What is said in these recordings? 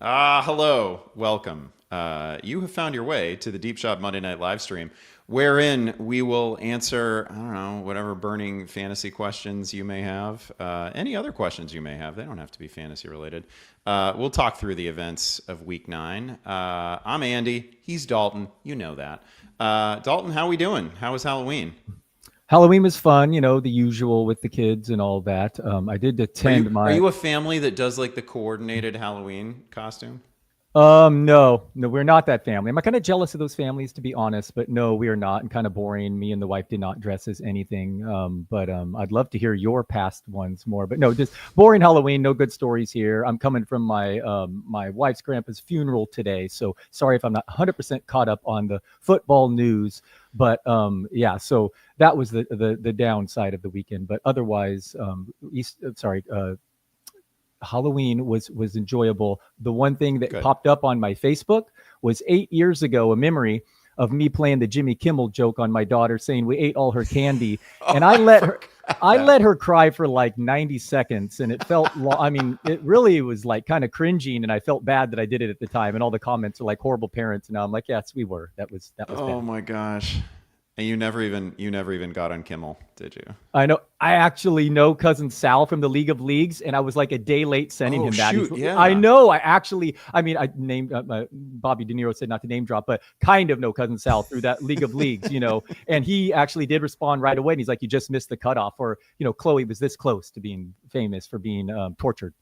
Hello, welcome. You have found your way to the Deep Shot Monday Night live stream, wherein we will answer, I don't know, whatever burning fantasy questions you may have. Any other questions you may have. They don't have to be fantasy related. We'll talk through the events of week 9. I'm Andy. He's Dalton. You know that. Dalton, how we doing? How was Halloween? Halloween was fun, the usual with the kids and all that. I did Are attend you are my. you a family that does like the coordinated Halloween costume? No, we're not that family. I'm kind of jealous of those families, to be honest, but no, we are not. And kind of boring. Me and the wife did not dress as anything. But I'd love to hear your past ones more. But no, just boring Halloween. No good stories here. I'm coming from my wife's grandpa's funeral today, so sorry if I'm not 100% caught up on the football news. But yeah, so that was the downside of the weekend. But otherwise, Halloween was enjoyable. The one thing that Good. popped up on my Facebook was 8 years ago, a memory of me playing the Jimmy Kimmel joke on my daughter, saying we ate all her candy, Oh, and I forgot I that. let her cry for like 90 seconds, and it felt. I mean, it really was like kind of cringing, and I felt bad that I did it at the time. And all the comments are like horrible parents, and now I'm like, yes, we were. That was Oh bad. my gosh. And you never even got on Kimmel, did you? I know. I actually know cousin Sal from the League of Leagues, and I was like a day late sending Oh him that. shoot, I yeah. know. I mean, I named Bobby De Niro said not to name drop, but kind of know cousin Sal through that League of Leagues. And he actually did respond right away. And he's like, "You just missed the cutoff," or Chloe was this close to being famous for being tortured.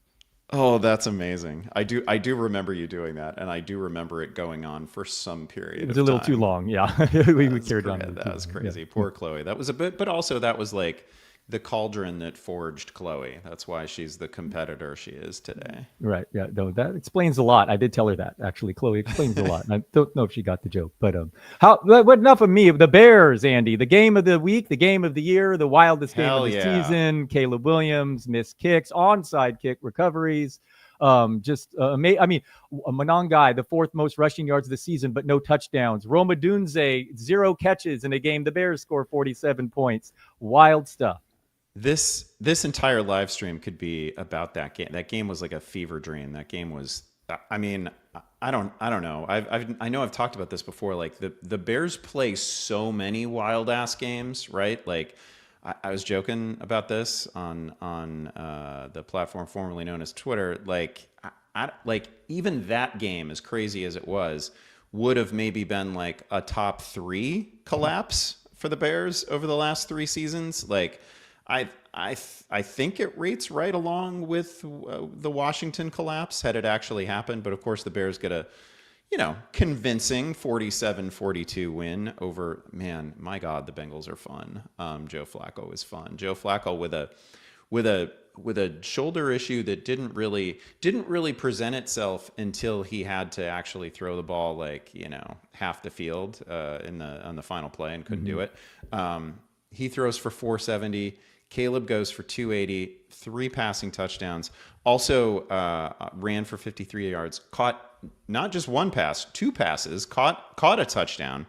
Oh, that's amazing. I do remember you doing that, and I do remember it going on for some It period was a of little too time. long. Yeah, we carried on a little That too was long. Yeah. crazy. Poor Chloe. That was a bit, but also that was like the cauldron that forged Chloe. That's why she's the competitor she is today. Right. Yeah. No, that explains a lot. I did tell her that actually. Chloe explains a lot. I don't know if she got the joke, but how? What? Enough of me. The Bears, Andy. The game of the week, the game of the year, the wildest game of Hell the yeah. season. Caleb Williams missed kicks, onside kick recoveries. Just amazing. I mean, Monongai, the fourth most rushing yards of the season, but no touchdowns. Roma Dunze, 0 catches in a game. The Bears score 47 points. Wild stuff. This entire live stream could be about that game. That game was like a fever dream. That game was. I mean, I don't know. I know I've talked about this before. Like the Bears play so many wild ass games, right? Like I was joking about this on the platform formerly known as Twitter. Like even that game, as crazy as it was, would have maybe been like a top 3 collapse for the Bears over the last 3 seasons. Like I think it rates right along with the Washington collapse had it actually happened. But of course, the Bears get a convincing 47-42 win over, man, my God, the Bengals are fun. Joe Flacco is fun. Joe Flacco with a with a shoulder issue that didn't really present itself until he had to actually throw the ball like half the field on the final play and couldn't Mm-hmm. do it. He throws for 470. Caleb goes for 280, 3 passing touchdowns. Also ran for 53 yards. Caught not just one pass, 2 passes. Caught a touchdown.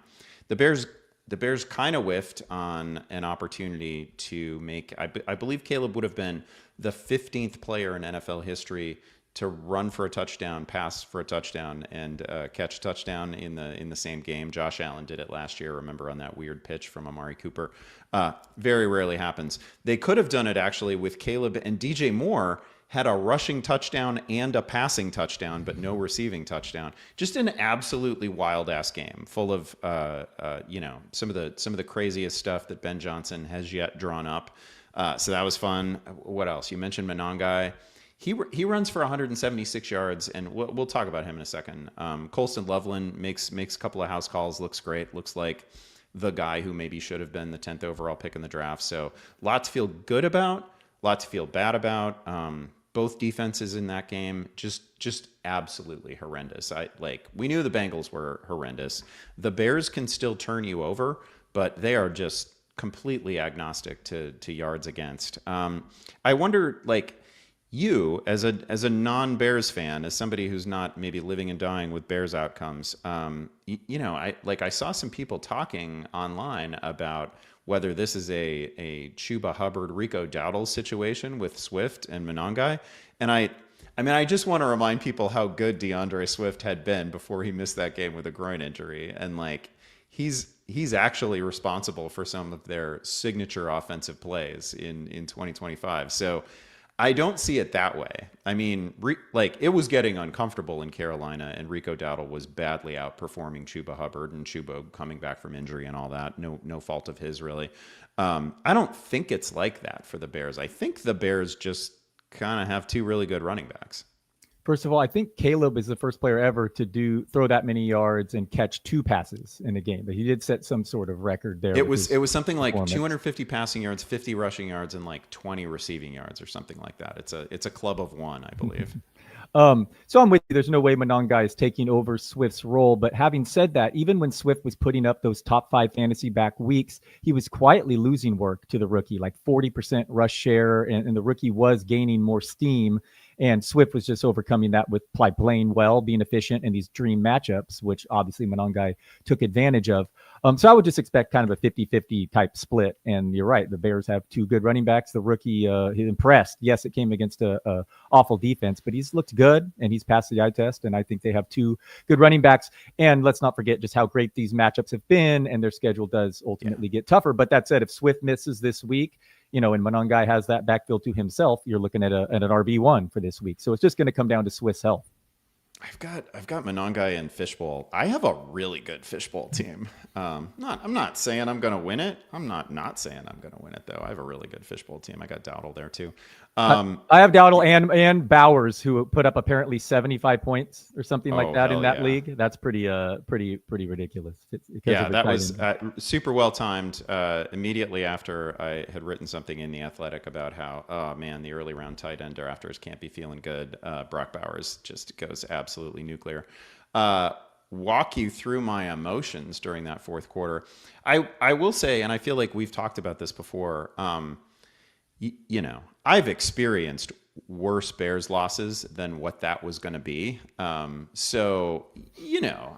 The Bears the Bears kind of whiffed on an opportunity to make. I believe Caleb would have been the 15th player in NFL history to run for a touchdown, pass for a touchdown, and catch a touchdown in the same game. Josh Allen did it last year. Remember on that weird pitch from Amari Cooper. Very rarely happens. They could have done it actually with Caleb and DJ Moore had a rushing touchdown and a passing touchdown, but no receiving touchdown. Just an absolutely wild ass game, full of some of the craziest stuff that Ben Johnson has yet drawn up. So that was fun. What else? You mentioned Monongai. He runs for 176 yards, and we'll talk about him in a second. Colston Loveland makes a couple of house calls, looks great, looks like the guy who maybe should have been the 10th overall pick in the draft. So a lot to feel good about, a lot to feel bad about. Both defenses in that game just absolutely horrendous. We knew the Bengals were horrendous. The Bears can still turn you over, but they are just completely agnostic to yards against. I wonder, like, you as a non-Bears fan, as somebody who's not maybe living and dying with Bears outcomes, I saw some people talking online about whether this is a Chuba Hubbard Rico Dowdle situation with Swift and Monongai, and I mean, I just want to remind people how good DeAndre Swift had been before he missed that game with a groin injury, and like he's actually responsible for some of their signature offensive plays in 2025. So I don't see it that way. I mean, like it was getting uncomfortable in Carolina, and Rico Dowdle was badly outperforming Chuba Hubbard, and Chuba coming back from injury and all that. No fault of his, really. I don't think it's like that for the Bears. I think the Bears just kind of have two really good running backs. First of all, I think Caleb is the first player ever to throw that many yards and catch 2 passes in a game. But he did set some sort of record there. It was something like 250 passing yards, 50 rushing yards, and like 20 receiving yards or something like that. It's a club of one, I believe. So I'm with you. There's no way Monongai is taking over Swift's role. But having said that, even when Swift was putting up those top 5 fantasy back weeks, he was quietly losing work to the rookie, like 40% rush share, and the rookie was gaining more steam. And Swift was just overcoming that with playing well, being efficient in these dream matchups, which obviously Monongai took advantage of. So I would just expect kind of a 50-50 type split. And you're right, the Bears have 2 good running backs. The rookie, he impressed. Yes, it came against a awful defense, but he's looked good and he's passed the eye test. And I think they have 2 good running backs. And let's not forget just how great these matchups have been, and their schedule does ultimately get tougher. But that said, if Swift misses this week, and Monongai has that backfield to himself, you're looking at an RB1 for this week. So it's just going to come down to Swiss health. I've got Monongai and Fishbowl. I have a really good Fishbowl team. I'm not saying I'm going to win it. I'm not saying I'm going to win it though. I have a really good Fishbowl team. I got Dowdle there too. I have Dowdle and Bowers, who put up apparently 75 points or something like that in that league. That's pretty ridiculous. Yeah, that was super well timed. Immediately after I had written something in The Athletic about how, oh man, the early round tight end drafters can't be feeling good. Brock Bowers just goes absolutely nuclear. Walk you through my emotions during that fourth quarter. I will say, and I feel like we've talked about this before. I've experienced worse Bears losses than what that was going to be. So,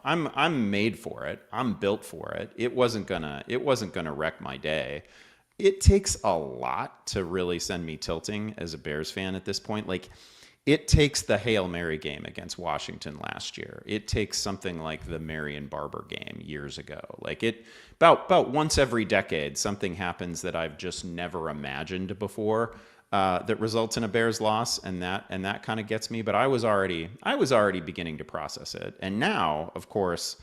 I'm made for it. I'm built for it. It wasn't gonna wreck my day. It takes a lot to really send me tilting as a Bears fan at this point. Like, it takes the Hail Mary game against Washington last year. It takes something like the Marion Barber game years ago. Like about once every decade, something happens that I've just never imagined before that results in a Bears loss, and that kind of gets me. But I was already beginning to process it, and now, of course,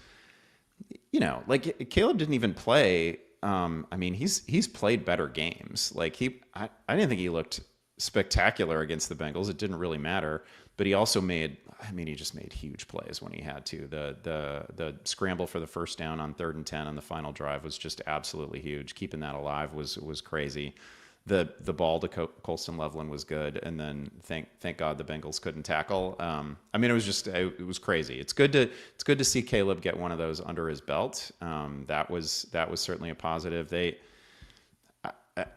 like Caleb didn't even play. He's played better games. Like I didn't think he looked spectacular against the Bengals. It didn't really matter, but he also he just made huge plays when he had to. The scramble for the first down on 3rd and 10 on the final drive was just absolutely huge. Keeping that alive was crazy. The ball to Colston Loveland was good, and then thank God the Bengals couldn't tackle. It was crazy. It's good to see Caleb get one of those under his belt. That was certainly a positive.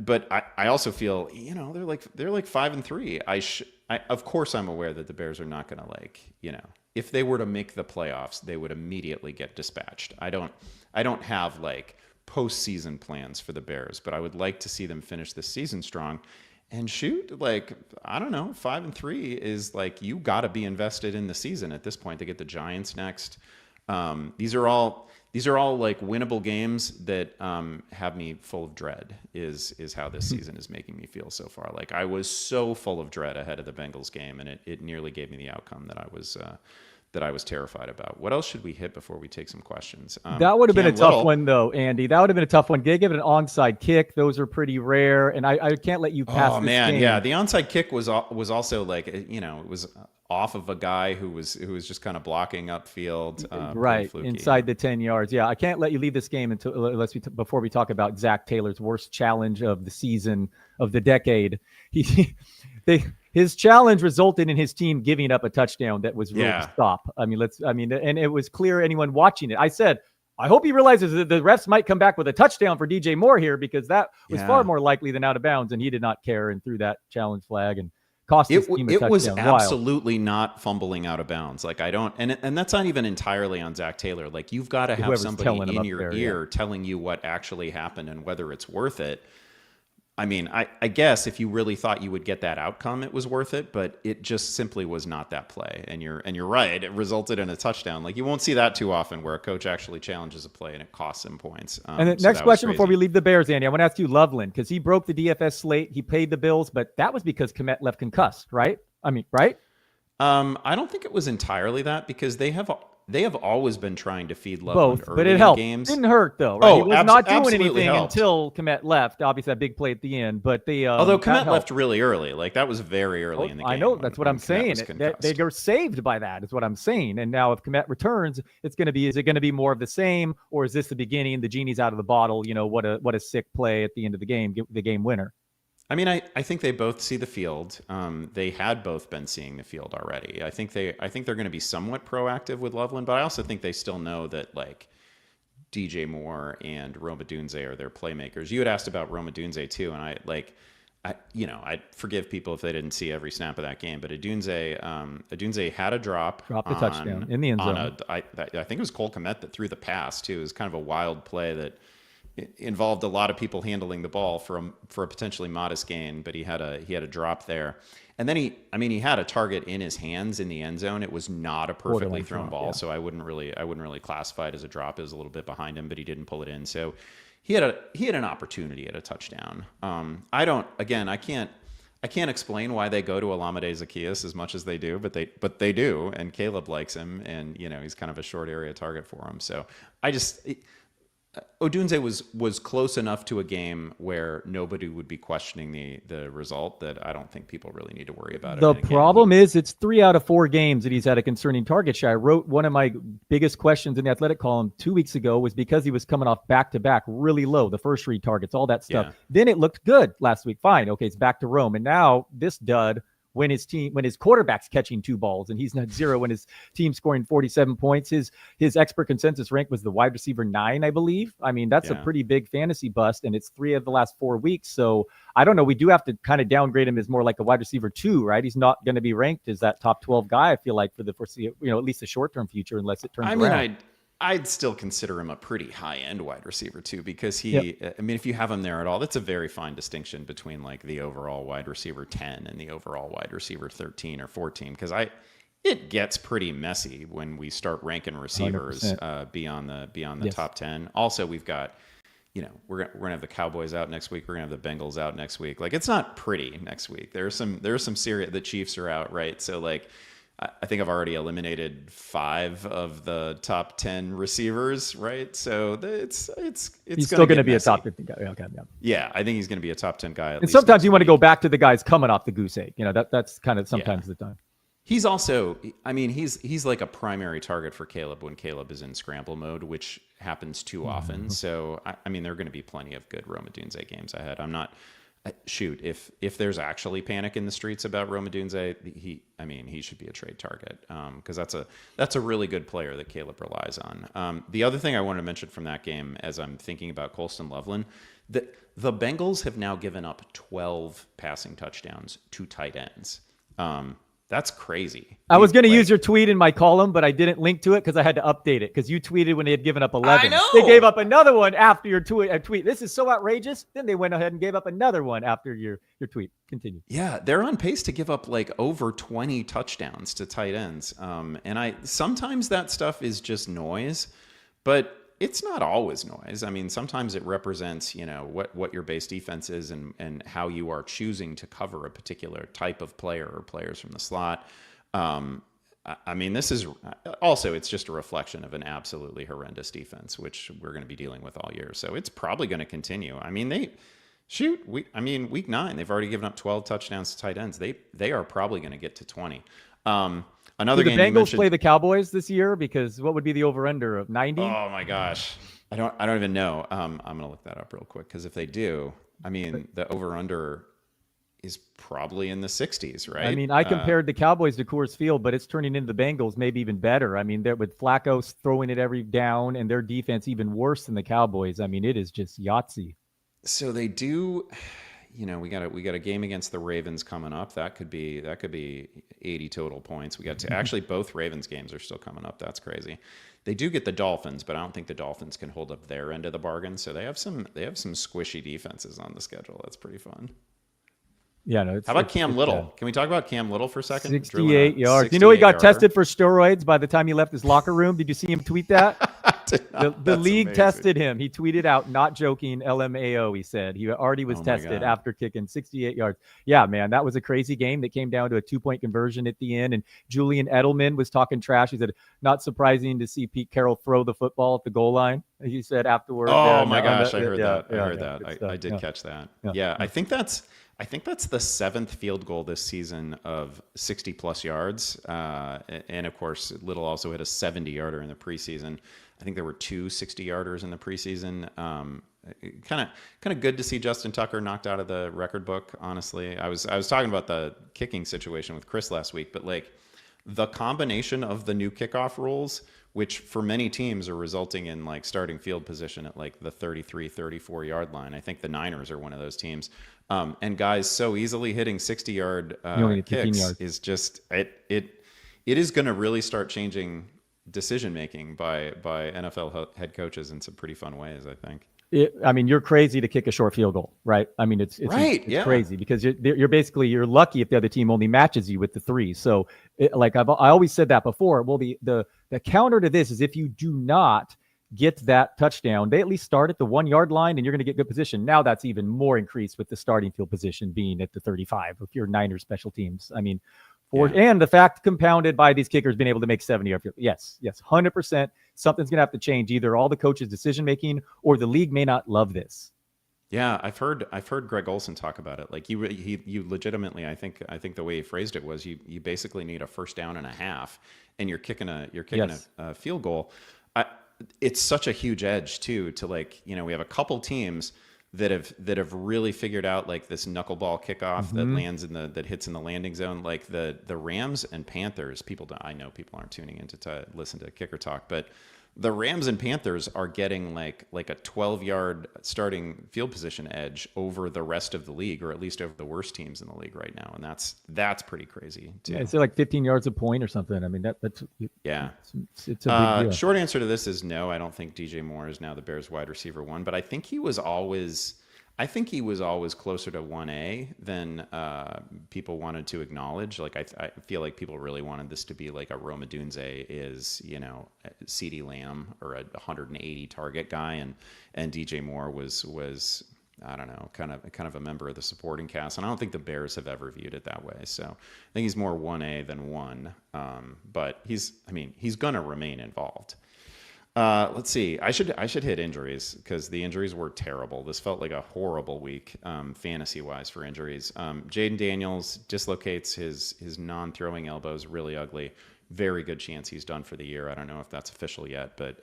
But I also feel, they're like 5-3. Of course I'm aware that the Bears are not going to if they were to make the playoffs, they would immediately get dispatched. I don't have like postseason plans for the Bears, but I would like to see them finish this season strong and shoot. Like, I don't know, 5-3 is like, you got to be invested in the season at this point. They get the Giants next. These are all like winnable games that have me full of dread is how this season is making me feel so far. Like, I was so full of dread ahead of the Bengals game, and it nearly gave me the outcome that I was terrified about. What else should we hit before we take some questions? That would have been a tough one, though, Andy. That would have been a tough one. They give it an onside kick. Those are pretty rare, and I can't let you pass this game. Yeah. The onside kick was also like, it was off of a guy who was just kind of blocking upfield. Right, inside the 10 yards. Yeah, I can't let you leave this game before we talk about Zach Taylor's worst challenge of the season, of the decade. His challenge resulted in his team giving up a touchdown that was really stop. And it was clear, anyone watching it. I said, I hope he realizes that the refs might come back with a touchdown for DJ Moore here, because that was far more likely than out of bounds, and he did not care and threw that challenge flag and cost his team a touchdown. It was absolutely not fumbling out of bounds. Like, I don't, and that's not even entirely on Zach Taylor. Like, you've got to have somebody in your ear telling you what actually happened and whether it's worth it. I mean, I guess if you really thought you would get that outcome, it was worth it, but it just simply was not that play. And you're right. It resulted in a touchdown. Like, you won't see that too often where a coach actually challenges a play and it costs him points. And the So next that was question before crazy. we leave the Bears, Andy, I want to ask you Loveland, because he broke the DFS slate. He paid the bills, but that was because Komet left concussed, right? I mean, right? I don't think it was entirely that, because they have always been trying to feed Loveland Both, but early it in helped. games. Didn't hurt though, right? He Oh, was not doing absolutely anything helped. until Komet left. Obviously, that big play at the end, but Although that Komet helped. left really early, like that was very early in the game. I know, that's what when I'm Kmet saying. was They concussed. are saved by that, is what I'm saying. And now if Komet returns, is it going to be more of the same, or is this the beginning? The genie's out of the bottle. What a sick play at the end of the game, the game winner. I mean, I think they both see the field. They had both been seeing the field already. I think they're going to be somewhat proactive with Loveland, but I also think they still know that, like, DJ Moore and Roma Dunze are their playmakers. You had asked about Roma Dunze too, and I'd forgive people if they didn't see every snap of that game, but Adunze had a drop. Dropped the touchdown in the end zone. I think it was Cole Kmet that threw the pass too. It was kind of a wild play that involved a lot of people handling the ball for a potentially modest gain, but he had a drop there. And then he had a target in his hands in the end zone. It was not a perfectly thrown ball, so I wouldn't really classify it as a drop. It was a little bit behind him, but he didn't pull it in. So he had an opportunity at a touchdown. I can't explain why they go to Olamide Zaccheaus as much as they do, but they do, and Caleb likes him, and he's kind of a short area target for him. So Odunze was close enough to a game where nobody would be questioning the result that I don't think people really need to worry about it. The problem is it's 3 out of 4 games that he's had a concerning target share. I wrote one of my biggest questions in the Athletic column 2 weeks ago was because he was coming off back-to-back really low, the first read targets, all that stuff. Yeah. Then it looked good last week. Fine. Okay, it's back to Rome. And now this dud, when his quarterback's catching 2 balls and he's not 0 when his team scoring 47 points. His expert consensus rank was the wide receiver 9, I believe. I mean, that's a pretty big fantasy bust, and it's 3 of the last 4 weeks. So I don't know. We do have to kind of downgrade him as more like a wide receiver 2, right? He's not going to be ranked as that top 12 guy, I feel like, for the foreseeable, at least the short-term future, unless it turns around. I'd still consider him a pretty high-end wide receiver too, because if you have him there at all, that's a very fine distinction between like the overall wide receiver 10 and the overall wide receiver 13 or 14, because it gets pretty messy when we start ranking receivers beyond the top 10. Also, we've got, we're gonna have the Cowboys out next week. We're gonna have the Bengals out next week. Like, it's not pretty next week. There's some serious. The Chiefs are out, right? So like, I think I've already eliminated 5 of the top 10 receivers, right? So he's still going to be a top 15 guy. Okay, yeah, I think he's going to be a top 10 guy. And sometimes you want to go back to the guys coming off the goose egg. That's kind of sometimes the time. He's also, he's like a primary target for Caleb when Caleb is in scramble mode, which happens too often. So, there are going to be plenty of good Roma Dunze games ahead. I'm not... Shoot, if there's actually panic in the streets about Roma Dunze, he should be a trade target, because that's a really good player that Caleb relies on. The other thing I wanted to mention from that game, as I'm thinking about Colston Loveland, the Bengals have now given up 12 passing touchdowns to tight ends. That's crazy. I was going to use your tweet in my column, but I didn't link to it because I had to update it, because you tweeted when they had given up 11. I know. They gave up another one after your tweet. This is so outrageous. Then they went ahead and gave up another one after your tweet. Continue. Yeah, they're on pace to give up like over 20 touchdowns to tight ends. Sometimes that stuff is just noise, but it's not always noise. Sometimes it represents, what your base defense is and how you are choosing to cover a particular type of player or players from the slot. This is also, it's just a reflection of an absolutely horrendous defense, which we're going to be dealing with all year. So it's probably going to continue. Week 9, they've already given up 12 touchdowns to tight ends. They are probably going to get to 20. Another game. The Bengals play the Cowboys this year, because what would be the over/under of 90? Oh my gosh, I don't even know. I'm gonna look that up real quick, because if they do, the over/under is probably in the 60s, right? I compared the Cowboys to Coors Field, but it's turning into the Bengals maybe even better. They're with Flacco throwing it every down, and their defense even worse than the Cowboys. It is just Yahtzee. So they do. we got a game against the Ravens coming up. That could be 80 total points. We got to actually both Ravens games are still coming up. That's crazy. They do get the Dolphins, but I don't think the Dolphins can hold up their end of the bargain. So they have some squishy defenses on the schedule. That's pretty fun. Yeah, no. How about Cam Little? Can we talk about Cam Little for a second? 68 yards. You know, he got tested for steroids by the time he left his locker room. Did you see him tweet that? The league tested him. He tweeted out, not joking, LMAO, he said. He already was tested after kicking 68 yards. Yeah, man, that was a crazy game that came down to a 2-point conversion at the end. And Julian Edelman was talking trash. He said, not surprising to see Pete Carroll throw the football at the goal line. He said afterward. Oh, my gosh, I heard that. I did catch that. Yeah, I think that's the 7th field goal this season of 60-plus yards. And, of course, Little also hit a 70-yarder in the preseason. I think there were 2 60-yarders in the preseason. Kind of good to see Justin Tucker knocked out of the record book, honestly. I was talking about the kicking situation with Chris last week, but, like, the combination of the new kickoff rules, which for many teams are resulting in, like, starting field position at, like, the 33, 34-yard line. I think the Niners are one of those teams. And guys so easily hitting 60-yard kicks is just it is going to really start changing decision making by NFL head coaches in some pretty fun ways, I think. I mean, you're crazy to kick a short field goal, right? I mean, it's crazy because you're lucky if the other team only matches you with the 3. So, I always said that before. Well, the counter to this is if you do not get that touchdown, they at least start at the 1-yard line and you're going to get good position. Now that's even more increased with the starting field position being at the 35 if you're Niners special teams. I mean, and the fact compounded by these kickers being able to make 70-yard field. Yes, 100%. Something's going to have to change. Either all the coaches' decision making or the league may not love this. Yeah, I've heard Greg Olson talk about it. Like you legitimately, I think the way he phrased it was you basically need a 1st down and a half, and you're kicking a field goal. It's such a huge edge too to, like, we have a couple teams that have really figured out, like, this knuckleball kickoff that lands that hits in the landing zone, like the Rams and Panthers. I know people aren't tuning in to listen to Kicker Talk, but the Rams and Panthers are getting like a 12-yard starting field position edge over the rest of the league, or at least over the worst teams in the league right now, and that's pretty crazy too. Yeah, it's like 15 yards a point or something. I mean, that's it's a big deal. Short answer to this is no. I don't think DJ Moore is now the Bears wide receiver 1, but I think he was always closer to 1A than people wanted to acknowledge. Like, I feel like people really wanted this to be like a Rome Odunze is, CeeDee Lamb or a 180 target guy, and DJ Moore was I don't know, kind of a member of the supporting cast. And I don't think the Bears have ever viewed it that way. So I think he's more 1A than 1. But he's going to remain involved. Let's see. I should hit injuries because the injuries were terrible. This felt like a horrible week, fantasy-wise, for injuries. Jaden Daniels dislocates his non-throwing elbows, really ugly. Very good chance he's done for the year. I don't know if that's official yet, but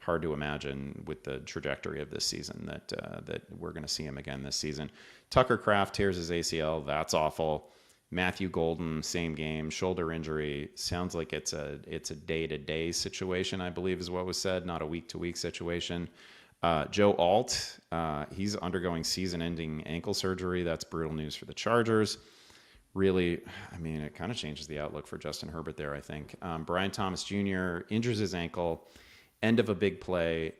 hard to imagine with the trajectory of this season that we're going to see him again this season. Tucker Kraft tears his ACL. That's awful. Matthew Golden, same game, shoulder injury. Sounds like it's a day-to-day situation, I believe is what was said, not a week-to-week situation. Joe Alt, he's undergoing season-ending ankle surgery. That's brutal news for the Chargers. Really, it kind of changes the outlook for Justin Herbert there, I think. Brian Thomas Jr. injures his ankle, end of a big play,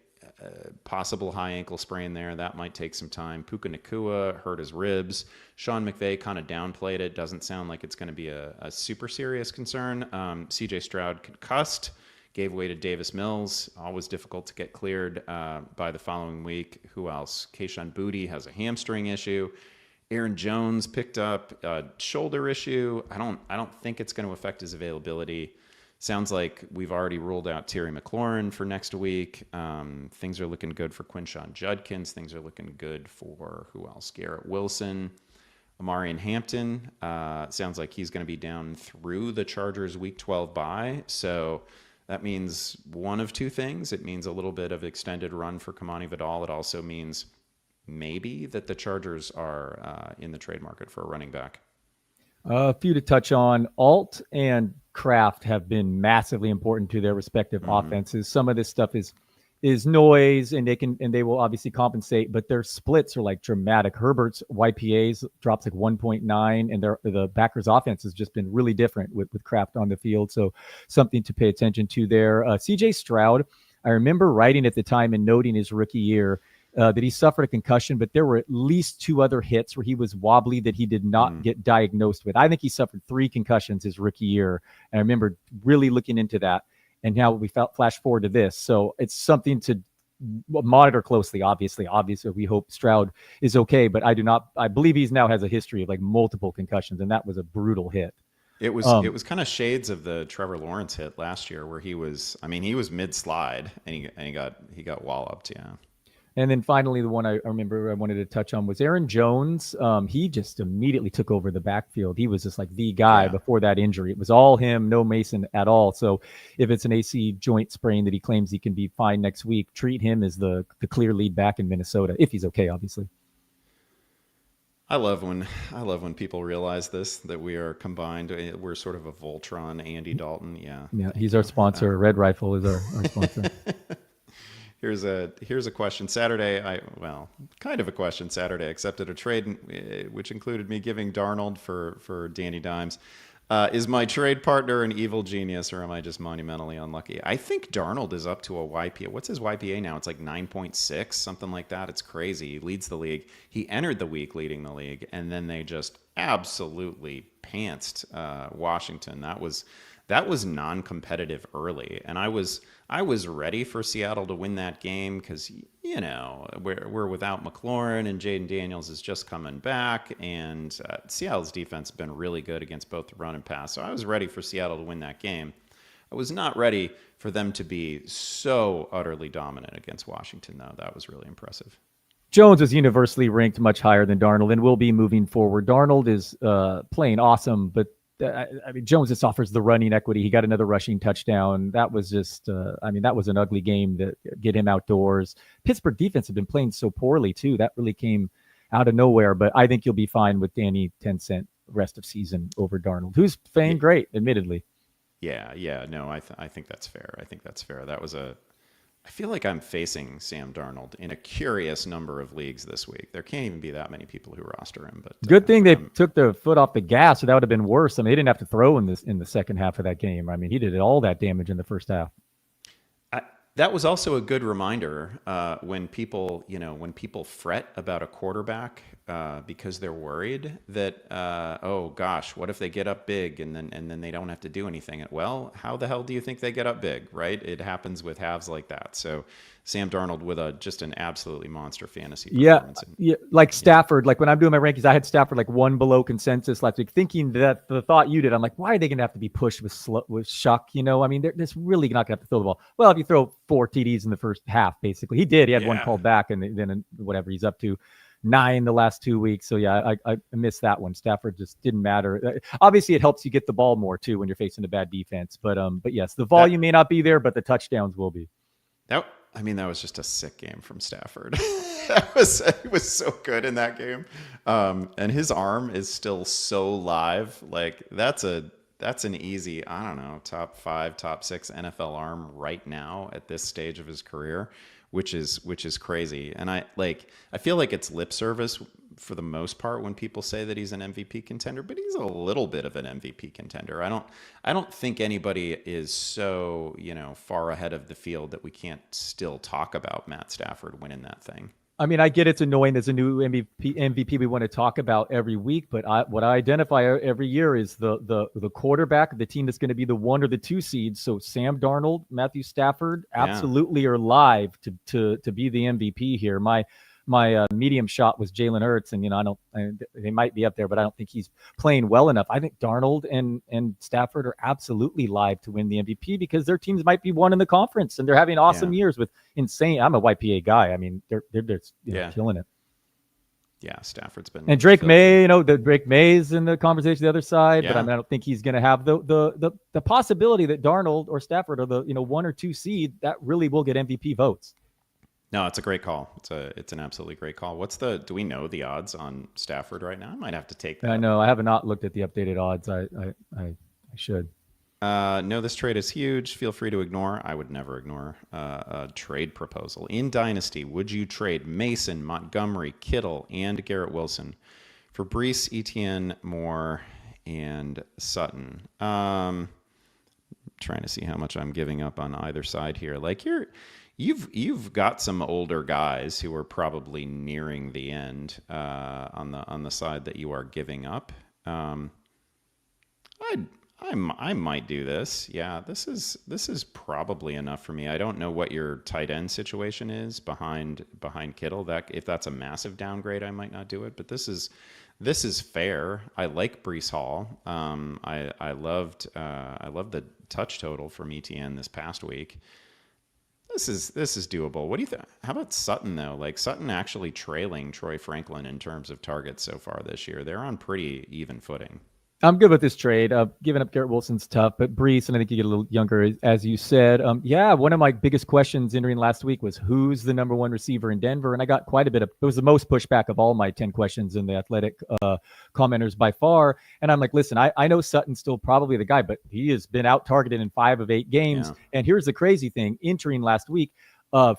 possible high ankle sprain there. That might take some time. Puka Nacua hurt his ribs. Sean McVay kind of downplayed it. Doesn't sound like it's going to be a super serious concern. CJ Stroud concussed, gave way to Davis Mills. Always difficult to get cleared by the following week. Who else? Kayshon Boutte has a hamstring issue. Aaron Jones picked up a shoulder issue. I don't think it's going to affect his availability. Sounds like we've already ruled out Terry McLaurin for next week. Things are looking good for Quinshon Judkins. Things are looking good for who else? Garrett Wilson. Amarian Hampton. Sounds like he's going to be down through the Chargers Week 12 bye. So that means one of two things. It means a little bit of extended run for Kamani Vidal. It also means maybe that the Chargers are in the trade market for a running back. A few to touch on. Alt and Kraft have been massively important to their respective offenses. Some of this stuff is is noise, and they will obviously compensate, but their splits are like dramatic. Herbert's YPAs drops like 1.9, and the backers offense has just been really different with Kraft on the field. So something to pay attention to there. CJ Stroud, I remember writing at the time and noting his rookie year that he suffered a concussion, but there were at least 2 other hits where he was wobbly that he did not get diagnosed with. I think he suffered 3 concussions his rookie year. And I remember really looking into that. And now we flash forward to this. So it's something to monitor closely. Obviously, we hope Stroud is okay, but I believe he's now has a history of like multiple concussions, and that was a brutal hit. It was kind of shades of the Trevor Lawrence hit last year, where he was mid slide and he got walloped. Yeah. And then finally, the one I remember I wanted to touch on was Aaron Jones. He just immediately took over the backfield. He was just like the guy before that injury. It was all him, no Mason at all. So if it's an AC joint sprain that he claims he can be fine next week, treat him as the clear lead back in Minnesota, if he's okay, obviously. I love when people realize this, that we are combined. We're sort of a Voltron, Andy Dalton. Yeah. Yeah, he's our sponsor. Red Rifle is our sponsor. Here's a question. Saturday, kind of a question. Saturday, I accepted a trade which included me giving Darnold for Danny Dimes. Is my trade partner an evil genius, or am I just monumentally unlucky? I think Darnold is up to a YPA. What's his YPA now? It's like 9.6, something like that. It's crazy. He leads the league. He entered the week leading the league, and then they just absolutely pantsed Washington. That was non-competitive early, and I was ready for Seattle to win that game because we're without McLaurin, and Jaden Daniels is just coming back, and Seattle's defense has been really good against both the run and pass. So I was ready for Seattle to win that game. I was not ready for them to be so utterly dominant against Washington, though. That was really impressive. Jones is universally ranked much higher than Darnold and will be moving forward. Darnold is playing awesome, but Jones just offers the running equity. He got another rushing touchdown. That was just, that was an ugly game to get him outdoors. Pittsburgh defense had been playing so poorly too. That really came out of nowhere. But I think you'll be fine with Danny 10-cent rest of season over Darnold, who's playing great, admittedly. Yeah. No, I think that's fair. I feel like I'm facing Sam Darnold in a curious number of leagues this week. There can't even be that many people who roster him. But good thing they took their foot off the gas, or that would have been worse. I mean, they didn't have to throw in the second half of that game. I mean, he did all that damage in the first half. That was also a good reminder when people fret about a quarterback because they're worried that oh gosh, what if they get up big and then they don't have to do anything? Well, how the hell do you think they get up big, right? It happens with halves like that. So Sam Darnold with just an absolutely monster fantasy performance. Yeah, like Stafford. Like when I'm doing my rankings, I had Stafford like one below consensus last week, thinking that the thought you did. I'm like, why are they going to have to be pushed with Shuck? I mean, they're just really not going to have to throw the ball. Well, if you throw 4 TDs in the first half, basically, he did. He had one called back, and then whatever he's up to. 9 the last 2 weeks. So yeah, I missed that one. Stafford just didn't matter. Obviously, it helps you get the ball more too when you're facing a bad defense. But yes, the volume may not be there, but the touchdowns will be. That was just a sick game from Stafford. He was so good in that game, and his arm is still so live. Like that's an easy, I don't know, top 5, top 6 NFL arm right now at this stage of his career. Which is crazy. And I feel like it's lip service for the most part when people say that he's an MVP contender, but he's a little bit of an MVP contender. I don't think anybody is so, far ahead of the field that we can't still talk about Matt Stafford winning that thing. I mean, I get it's annoying. There's a new MVP we want to talk about every week, but what I identify every year is the quarterback of the team that's going to be the 1 or the 2 seeds. So Sam Darnold, Matthew Stafford, absolutely are live to be the MVP here. My medium shot was Jalen Hurts, and they might be up there, but I don't think he's playing well enough. I think Darnold and Stafford are absolutely live to win the MVP because their teams might be one in the conference, and they're having awesome years with insane. I'm a YPA guy. I mean, they're killing it. Yeah, Stafford's been. And Drake May, Drake May's in the conversation the other side, but I don't think he's going to have the possibility that Darnold or Stafford are the 1 or 2 seed that really will get MVP votes. No, it's a great call. It's an absolutely great call. Do we know the odds on Stafford right now? I might have to take that. I know. I have not looked at the updated odds. I should. No, this trade is huge. Feel free to ignore. I would never ignore a trade proposal. In Dynasty, would you trade Mason, Montgomery, Kittle, and Garrett Wilson for Brees, Etienne, Moore, and Sutton? Trying to see how much I'm giving up on either side here. Like you've got some older guys who are probably nearing the end on the side that you are giving up. I might do this. Yeah, this is probably enough for me. I don't know what your tight end situation is behind Kittle. That if that's a massive downgrade, I might not do it. But this is fair. I like Brees Hall. I loved the touch total from ETN this past week. This is doable. What do you think? How about Sutton though? Like Sutton actually trailing Troy Franklin in terms of targets so far this year. They're on pretty even footing. I'm good with this trade. Giving up Garrett Wilson's tough, but Brees, and I think you get a little younger, as you said. Yeah, one of my biggest questions entering last week was who's the number one receiver in Denver, and I got quite a bit of. It was the most pushback of all my 10 questions in the Athletic commenters by far. And I'm like, listen, I know Sutton's still probably the guy, but he has been out targeted in 5 of 8 games. Yeah. And here's the crazy thing: entering last week,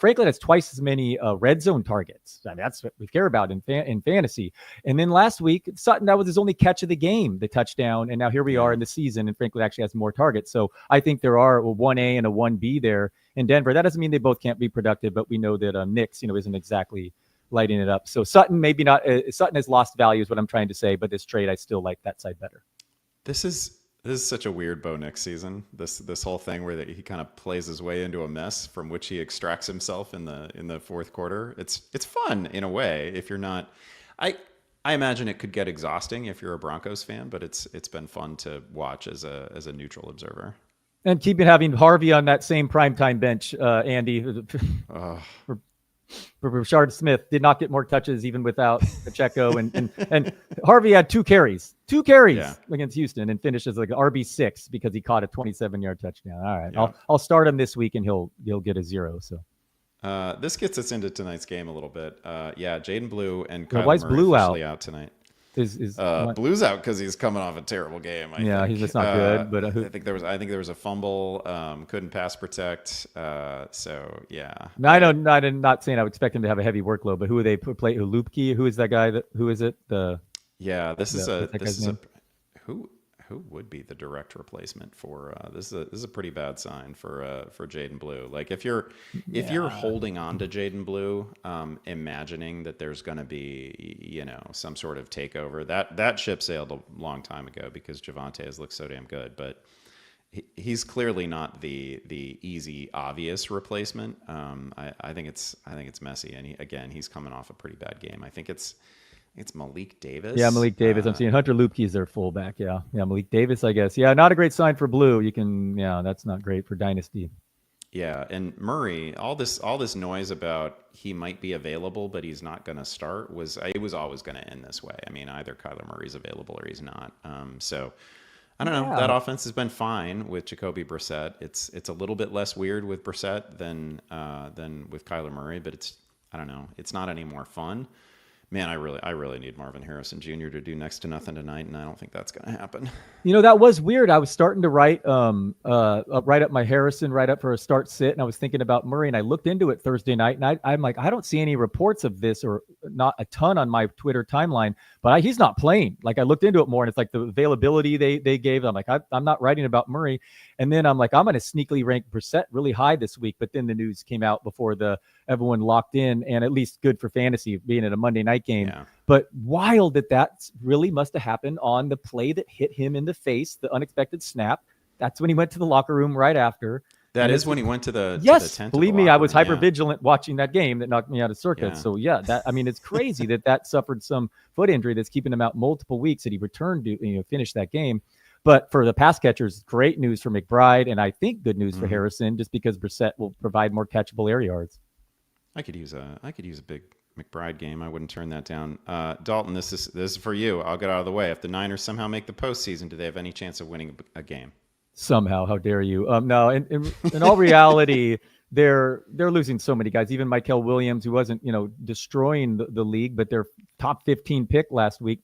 Franklin has twice as many red zone targets. I mean, that's what we care about in fantasy. And then last week, Sutton, that was his only catch of the game, the touchdown. And now here we are in the season, and Franklin actually has more targets. So I think there are a 1A and a 1B there in Denver. That doesn't mean they both can't be productive, but we know that Nix, isn't exactly lighting it up. So Sutton, maybe not. Sutton has lost value is what I'm trying to say, but this trade, I still like that side better. This is such a weird Bo Nix season. This whole thing where he kind of plays his way into a mess from which he extracts himself in the fourth quarter. It's fun in a way if you're not. I imagine it could get exhausting if you're a Broncos fan, but it's been fun to watch as a neutral observer. And keeping having Harvey on that same primetime bench, Andy. Rashard Smith did not get more touches even without Pacheco, and Harvey had 2 carries against Houston and finishes like an RB6 because he caught a 27-yard touchdown. All right, yeah. I'll start him this week and he'll get a 0. So this gets us into tonight's game a little bit. Jaden Blue and Kyler Murray Blue officially out tonight. Blue's out because he's coming off a terrible game. I think. He's just not good. But I think there was a fumble. Couldn't pass protect. So yeah. No, I'm not saying I would expect him to have a heavy workload. But who are they play? Lupke? Who is that guy? Who is it? This is a who would be the direct replacement for this is a pretty bad sign for Jaden Blue. Like if you're holding on to Jaden Blue, imagining that there's going to be some sort of takeover, that ship sailed a long time ago because Javonte has looked so damn good, but he's clearly not the easy obvious replacement. I think it's messy, and he's coming off a pretty bad game. I think it's Malik Davis. Yeah, Malik Davis. I'm seeing Hunter Lupke is their fullback. Yeah, Malik Davis, I guess. Yeah, not a great sign for Blue. That's not great for Dynasty. Yeah, and Murray, all this noise about he might be available, but he's not going to start it was always going to end this way. I mean, either Kyler Murray's available or he's not. So I don't know. That offense has been fine with Jacoby Brissett. It's a little bit less weird with Brissett than with Kyler Murray, but I don't know. It's not any more fun. Man, I really need Marvin Harrison Jr. to do next to nothing tonight, and I don't think that's going to happen. That was weird. I was starting to write up my Harrison right up for a start sit, and I was thinking about Murray, and I looked into it Thursday night, and I'm like, I don't see any reports of this, or not a ton on my Twitter timeline, but he's not playing. Like I looked into it more, and it's like the availability they gave. I'm like, I'm not writing about Murray, and then I'm like, I'm going to sneakily rank Brissett really high this week, but then the news came out before everyone locked in, and at least good for fantasy being at a Monday night game. Yeah. But wild that really must have happened on the play that hit him in the face, the unexpected snap. That's when he went to the locker room right after. That is when he went to the tent. Believe me, I was hyper vigilant watching that game that knocked me out of circuit. Yeah. So it's crazy that suffered some foot injury that's keeping him out multiple weeks. That he returned to finish that game. But for the pass catchers, great news for McBride, and I think good news for Harrison, just because Brissett will provide more catchable air yards. I could use a big McBride game. I wouldn't turn that down. Dalton, this is for you. I'll get out of the way. If the Niners somehow make the postseason, do they have any chance of winning a game? Somehow, how dare you? No, in all reality, they're losing so many guys. Even Michael Williams, who wasn't destroying the league, but their top 15 pick last week,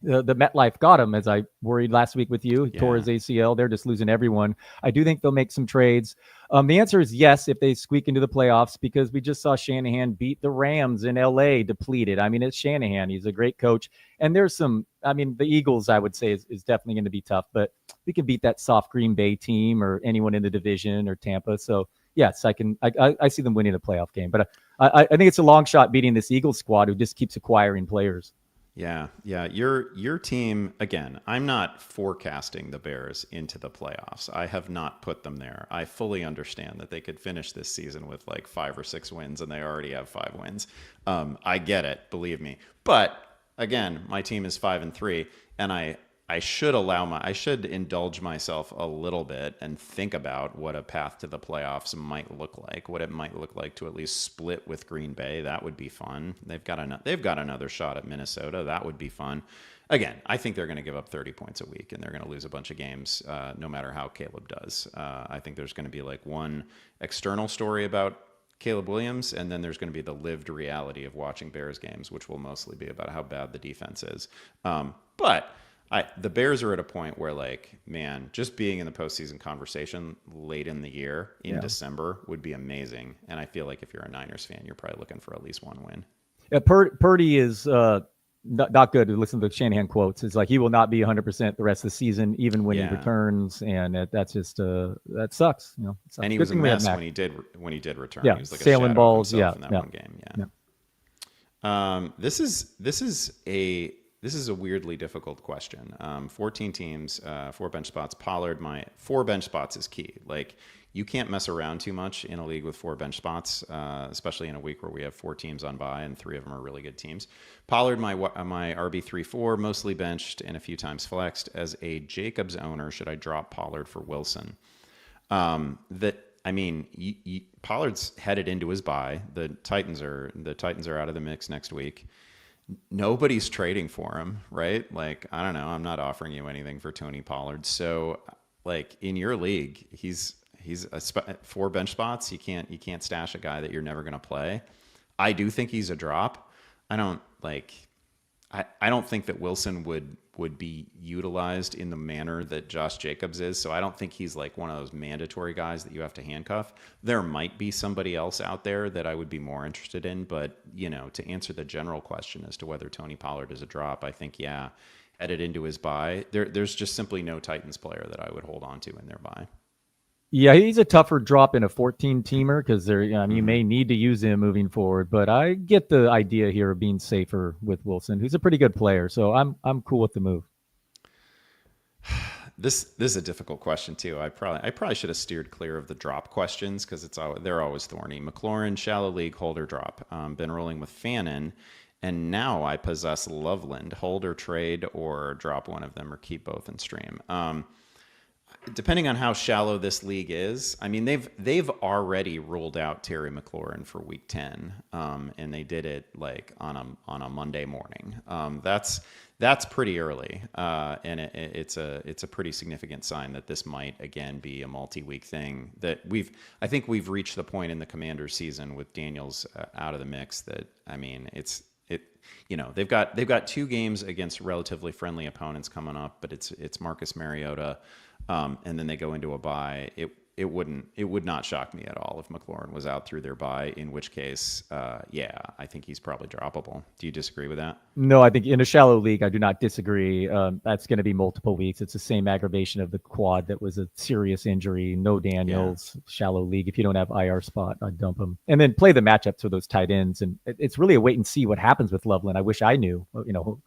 the MetLife got him, as I worried last week with you. He tore Yeah. his ACL. They're just losing everyone. I do think they'll make some trades. The answer is yes if they squeak into the playoffs, because we just saw Shanahan beat the Rams in LA depleted. I mean, it's Shanahan. He's a great coach. And there's some, I mean, the Eagles, I would say, is definitely going to be tough, but we can beat that soft Green Bay team or anyone in the division or Tampa. So, yes, I see them winning a playoff game. But I think it's a long shot beating this Eagles squad who just keeps acquiring players. Yeah, yeah. Your team again. I'm not forecasting the Bears into the playoffs. I have not put them there. I fully understand that they could finish this season with like 5 or 6 wins, and they already have 5 wins. I get it, believe me. But again, my team is 5-3, and I should indulge myself a little bit and think about what a path to the playoffs might look like. What it might look like to at least split with Green Bay. That would be fun. They've got another shot at Minnesota. That would be fun. Again, I think they're going to give up 30 points a week, and they're going to lose a bunch of games, no matter how Caleb does. I think there's going to be like one external story about Caleb Williams, and then there's going to be the lived reality of watching Bears games, which will mostly be about how bad the defense is. But the Bears are at a point where, like, man, just being in the postseason conversation late in the year in December would be amazing. And I feel like if you're a Niners fan, you're probably looking for at least one win. Yeah, Purdy is not good to listen to the Shanahan quotes. It's like he will not be 100% the rest of the season, even when he returns, and that's just that sucks. You know, and he was a mess when he did return. Yeah, he was like sailing a shadow balls. of himself in that one game. This is a weirdly difficult question. 14 teams, 4 bench spots. Pollard, my 4 bench spots is key. Like, you can't mess around too much in a league with 4 bench spots, especially in a week where we have 4 teams on bye and 3 of them are really good teams. Pollard, my RB3-4, mostly benched and a few times flexed. As a Jacobs owner, should I drop Pollard for Wilson? Pollard's headed into his bye. The Titans are out of the mix next week. Nobody's trading for him, right? Like, I don't know. I'm not offering you anything for Tony Pollard. So, like, in your league, he's 4 bench spots. You can't stash a guy that you're never going to play. I do think he's a drop. I don't think that Wilson would be utilized in the manner that Josh Jacobs is. So I don't think he's like one of those mandatory guys that you have to handcuff. There might be somebody else out there that I would be more interested in, but to answer the general question as to whether Tony Pollard is a drop, I think, headed into his bye, there's just simply no Titans player that I would hold on to in their bye. Yeah, he's a tougher drop in a 14-teamer because you may need to use him moving forward. But I get the idea here of being safer with Wilson, who's a pretty good player. So I'm cool with the move. This is a difficult question too. I probably should have steered clear of the drop questions because they're always thorny. McLaurin, shallow league, hold or drop. Been rolling with Fannin, and now I possess Loveland. Hold or trade, or drop one of them, or keep both and stream. Depending on how shallow this league is, I mean, they've already ruled out Terry McLaurin for week 10, and they did it like on a Monday morning. That's pretty early, and it's a pretty significant sign that this might again be a multi-week thing. I think we've reached the point in the Commanders season with Daniels out of the mix that, I mean, they've got 2 games against relatively friendly opponents coming up, but it's Marcus Mariota. And then they go into a bye. It would not shock me at all if McLaurin was out through their bye, in which case, I think he's probably droppable. Do you disagree with that? No, I think in a shallow league, I do not disagree. That's going to be multiple weeks. It's the same aggravation of the quad that was a serious injury. No Daniels, shallow league. If you don't have IR spot, I'd dump him. And then play the matchups for those tight ends. And it's really a wait and see what happens with Loveland. I wish I knew,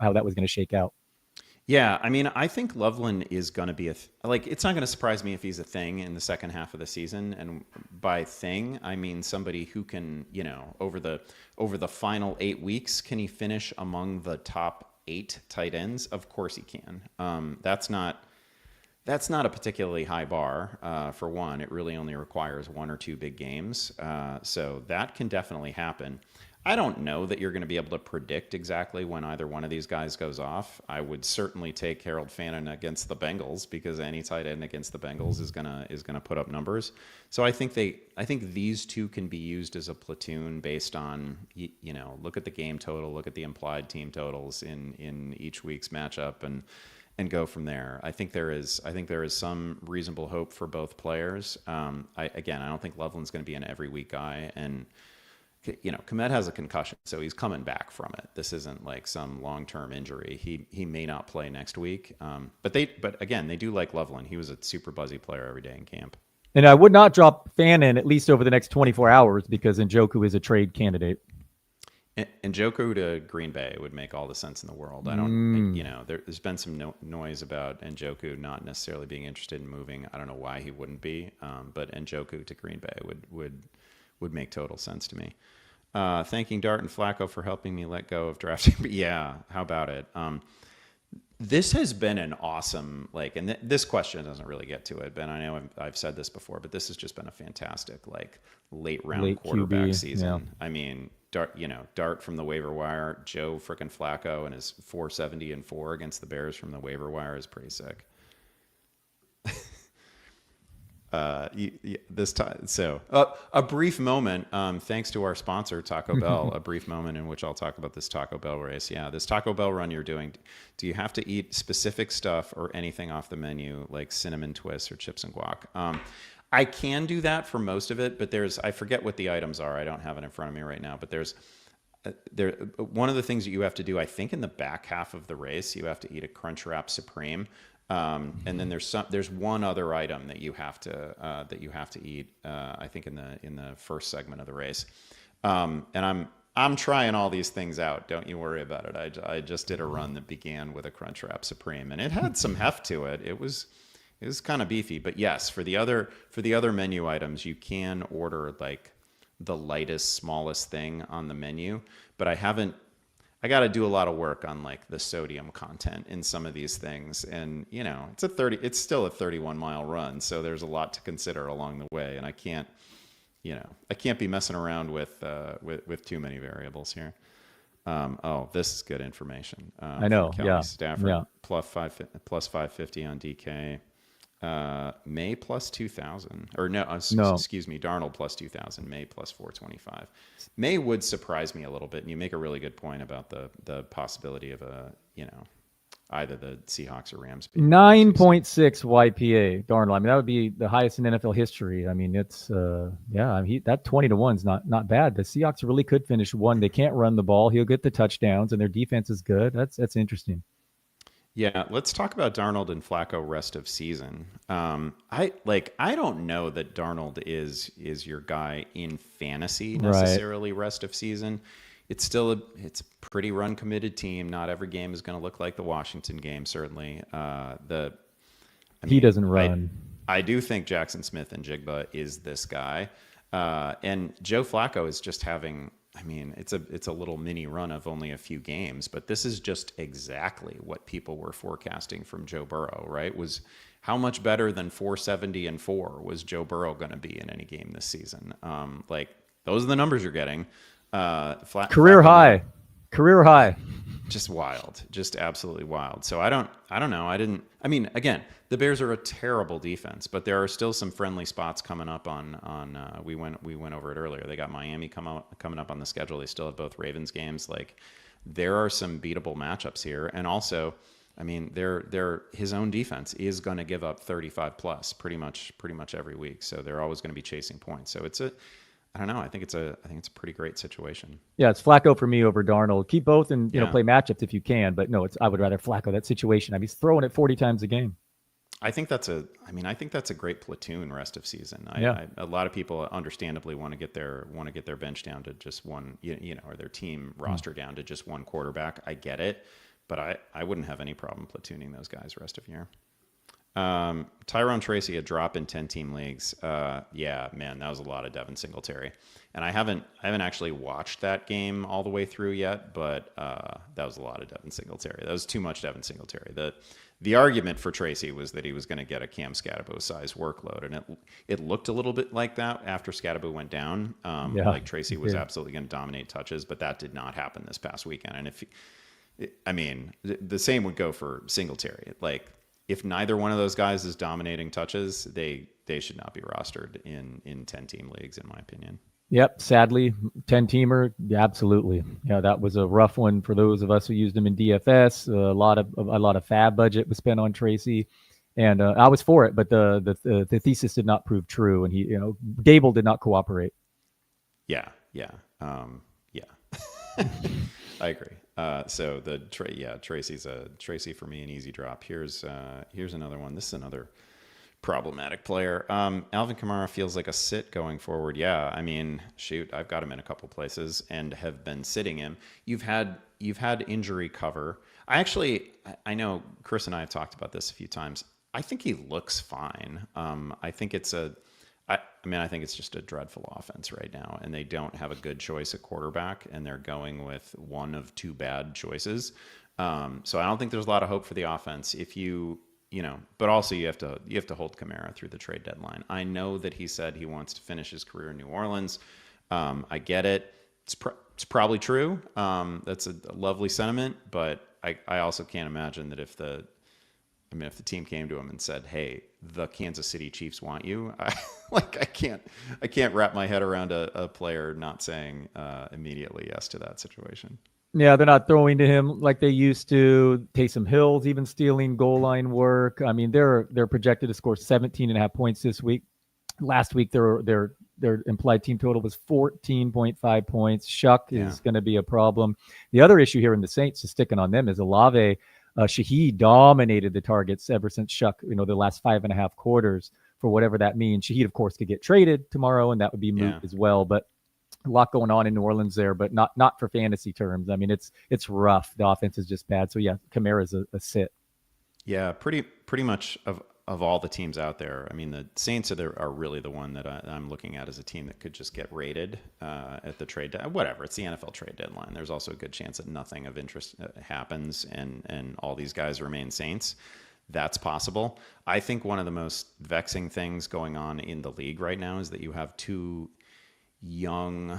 how that was going to shake out. Yeah, I mean, I think Loveland is going to be it's not going to surprise me if he's a thing in the second half of the season. And by thing, I mean somebody who can, over the final 8 weeks, can he finish among the top 8 tight ends? Of course he can. That's not a particularly high bar. For one, it really only requires 1 or 2 big games. So that can definitely happen. I don't know that you're going to be able to predict exactly when either one of these guys goes off. I would certainly take Harold Fannin against the Bengals because any tight end against the Bengals is gonna put up numbers. So I think these two can be used as a platoon based on look at the game total, look at the implied team totals in each week's matchup and go from there. I think there is some reasonable hope for both players. I don't think Loveland's going to be an every week guy, and Kmet has a concussion, so he's coming back from it. This isn't like some long-term injury. He may not play next week. But again, they do like Loveland. He was a super buzzy player every day in camp. And I would not drop Fannin at least over the next 24 hours because Njoku is a trade candidate. And Njoku to Green Bay would make all the sense in the world. I don't, there's been some noise about Njoku not necessarily being interested in moving. I don't know why he wouldn't be, but Njoku to Green Bay would make total sense to me. Thanking Dart and Flacco for helping me let go of drafting. But yeah, how about it? This has been an awesome, and this question doesn't really get to it, Ben. I know I've said this before, but this has just been a fantastic, late round quarterback QB season. Yeah. I mean, Dart from the waiver wire, Joe frickin' Flacco and his 470-4 against the Bears from the waiver wire is pretty sick. This time, so a brief moment. Thanks to our sponsor, Taco Bell. A brief moment in which I'll talk about this Taco Bell race. Yeah, this Taco Bell run you're doing. Do you have to eat specific stuff or anything off the menu, like cinnamon twists or chips and guac? I can do that for most of it, but I forget what the items are. I don't have it in front of me right now. But there's one of the things that you have to do. I think in the back half of the race, you have to eat a Crunchwrap Supreme. And then there's one other item that you have to eat. I think in the first segment of the race. And I'm trying all these things out. Don't you worry about it. I just did a run that began with a Crunchwrap Supreme, and it had some heft to it. It was kind of beefy. But yes, for the other menu items, you can order the lightest, smallest thing on the menu. But I got to do a lot of work on the sodium content in some of these things. And, it's still a 31-mile run. So there's a lot to consider along the way. And I can't be messing around with too many variables here. This is good information. I know. Yeah. Stafford, yeah. plus 550 on DK. May plus 2,000, or no, excuse me, Darnold plus 2,000, May plus 425. May would surprise me a little bit, and you make a really good point about the possibility of either the Seahawks or Rams. 9.6 YPA Darnold. I mean, that would be the highest in NFL history. I mean, it's that 20-1 is not bad. The Seahawks really could finish one. They can't run the ball. He'll get the touchdowns, and their defense is good. That's interesting. Yeah, let's talk about Darnold and Flacco rest of season. I don't know that Darnold is your guy in fantasy necessarily rest of season. It's still it's a pretty run committed team. Not every game is going to look like the Washington game. Certainly, he doesn't run. I do think Jackson Smith and Jigba is this guy, and Joe Flacco is just having. I mean, it's a little mini run of only a few games, but this is just exactly what people were forecasting from Joe Burrow, right? Was how much better than 470-4 was Joe Burrow going to be in any game this season? Those are the numbers you're getting. Career high. Just wild, just absolutely wild. So I don't know. Again, the Bears are a terrible defense, but there are still some friendly spots coming up on we went over it earlier. They got Miami coming up on the schedule. They still have both Ravens games. There are some beatable matchups here. And also, his own defense is going to give up 35 plus pretty much every week. So they're always going to be chasing points. So I don't know. I think it's a pretty great situation. Yeah, it's Flacco for me over Darnold. Keep both and play matchups if you can. But no, I would rather Flacco that situation. He's throwing it 40 times a game. I think that's a great platoon rest of season. A lot of people understandably want to get their bench down to just one, or their team roster down to just one quarterback. I get it, but I wouldn't have any problem platooning those guys rest of year. Tyrone Tracy, a drop in 10-team leagues. Yeah, man, that was a lot of Devin Singletary. And I haven't actually watched that game all the way through yet, but that was a lot of Devin Singletary. That was too much Devin Singletary. the argument for Tracy was that he was going to get a Cam Scatabo size workload, and it looked a little bit like that after Scatabo went down. Yeah, Like Tracy it was did. absolutely going to dominate touches, but that did not happen this past weekend. And I mean, the same would go for Singletary. Like if neither one of those guys is dominating touches, they should not be rostered in 10-team leagues, in my opinion. Yep, sadly, 10-teamer, absolutely. Yeah, that was a rough one for those of us who used him in DFS. A lot of fab budget was spent on Tracy, and I was for it, but the thesis did not prove true, and Gable did not cooperate. Yeah. Yeah. I agree. So Tracy's Tracy for me, an easy drop. Here's another one. This is another problematic player. Alvin Kamara feels like a sit going forward. Yeah, I mean, shoot, I've got him in a couple places and have been sitting him. You've had injury cover. I know Chris and I have talked about this a few times. I think he looks fine. I think it's I think it's just a dreadful offense right now, and they don't have a good choice at quarterback, and they're going with one of two bad choices. So I don't think there's a lot of hope for the offense. But also you have to hold Kamara through the trade deadline. I know that he said he wants to finish his career in New Orleans. I get it. It's probably true. That's a lovely sentiment, but I also can't imagine that if the team came to him and said, "Hey, the Kansas City Chiefs want you," I can't wrap my head around a player not saying immediately yes to that situation. Yeah, they're not throwing to him like they used to. Taysom Hill's even stealing goal line work. I mean, they're projected to score 17.5 points this week. Last week, their implied team total was 14.5 points. Shuck is going to be a problem. The other issue here in the Saints, just sticking on them, is Olave. Shaheed dominated the targets ever since Shuck, the last 5.5 quarters, for whatever that means. Shaheed, of course, could get traded tomorrow, and that would be moot as well. But a lot going on in New Orleans there, but not for fantasy terms. I mean, it's rough. The offense is just bad. So yeah, Kamara's a sit. Yeah, pretty much of all the teams out there. I mean, the Saints are really the one that I'm looking at as a team that could just get rated at the trade. Whatever, it's the NFL trade deadline. There's also a good chance that nothing of interest happens and all these guys remain Saints. That's possible. I think one of the most vexing things going on in the league right now is that you have two young,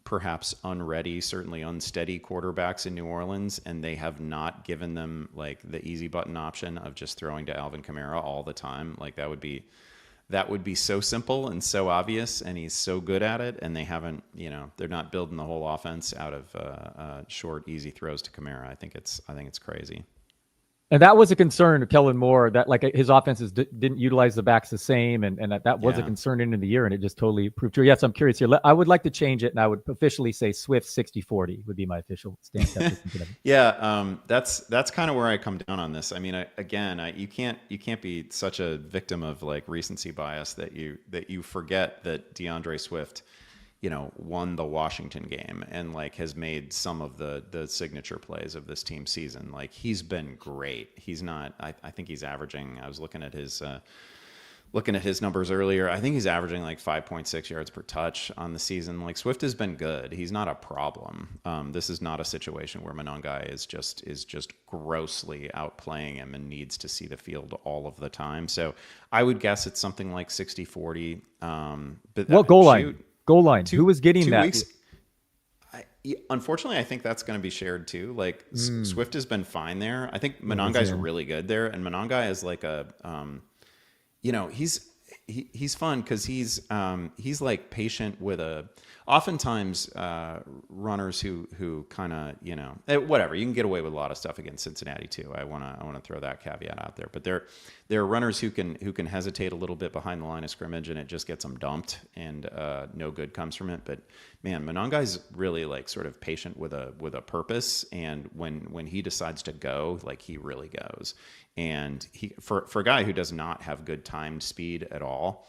perhaps unready, certainly unsteady quarterbacks in New Orleans, and they have not given them like the easy button option of just throwing to Alvin Kamara all the time. Like that would be so simple and so obvious, and he's so good at it, and they haven't, they're not building the whole offense out of short, easy throws to Kamara. I think it's crazy. And that was a concern of Kellen Moore, that like his offenses didn't utilize the backs the same, and that was a concern into the year, and it just totally proved true. Yes, I'm curious here. I would like to change it, and I would officially say Swift 60-40 would be my official stance. That's kind of where I come down on this. I mean, you can't be such a victim of like recency bias that you forget that DeAndre Swift, won the Washington game and like has made some of the signature plays of this team's season. Like he's been great. He's not, I think he's averaging, I was looking at his numbers earlier. I think he's averaging like 5.6 yards per touch on the season. Like Swift has been good. He's not a problem. This is not a situation where Monangai is just grossly outplaying him and needs to see the field all of the time. So I would guess it's something like 60-40. But what goal line? Goal line. Who was getting that? Weeks, unfortunately, I think that's going to be shared too. Like Swift has been fine there. I think Monangai's really good there, and Monangai is like a, he's fun because he's like patient with oftentimes runners who kind of whatever, you can get away with a lot of stuff against Cincinnati too. I want to throw that caveat out there, but there are runners who can hesitate a little bit behind the line of scrimmage and it just gets them dumped and no good comes from it. But man, Monangai's really like sort of patient with a purpose, and when he decides to go, like he really goes. And he for a guy who does not have good timed speed at all,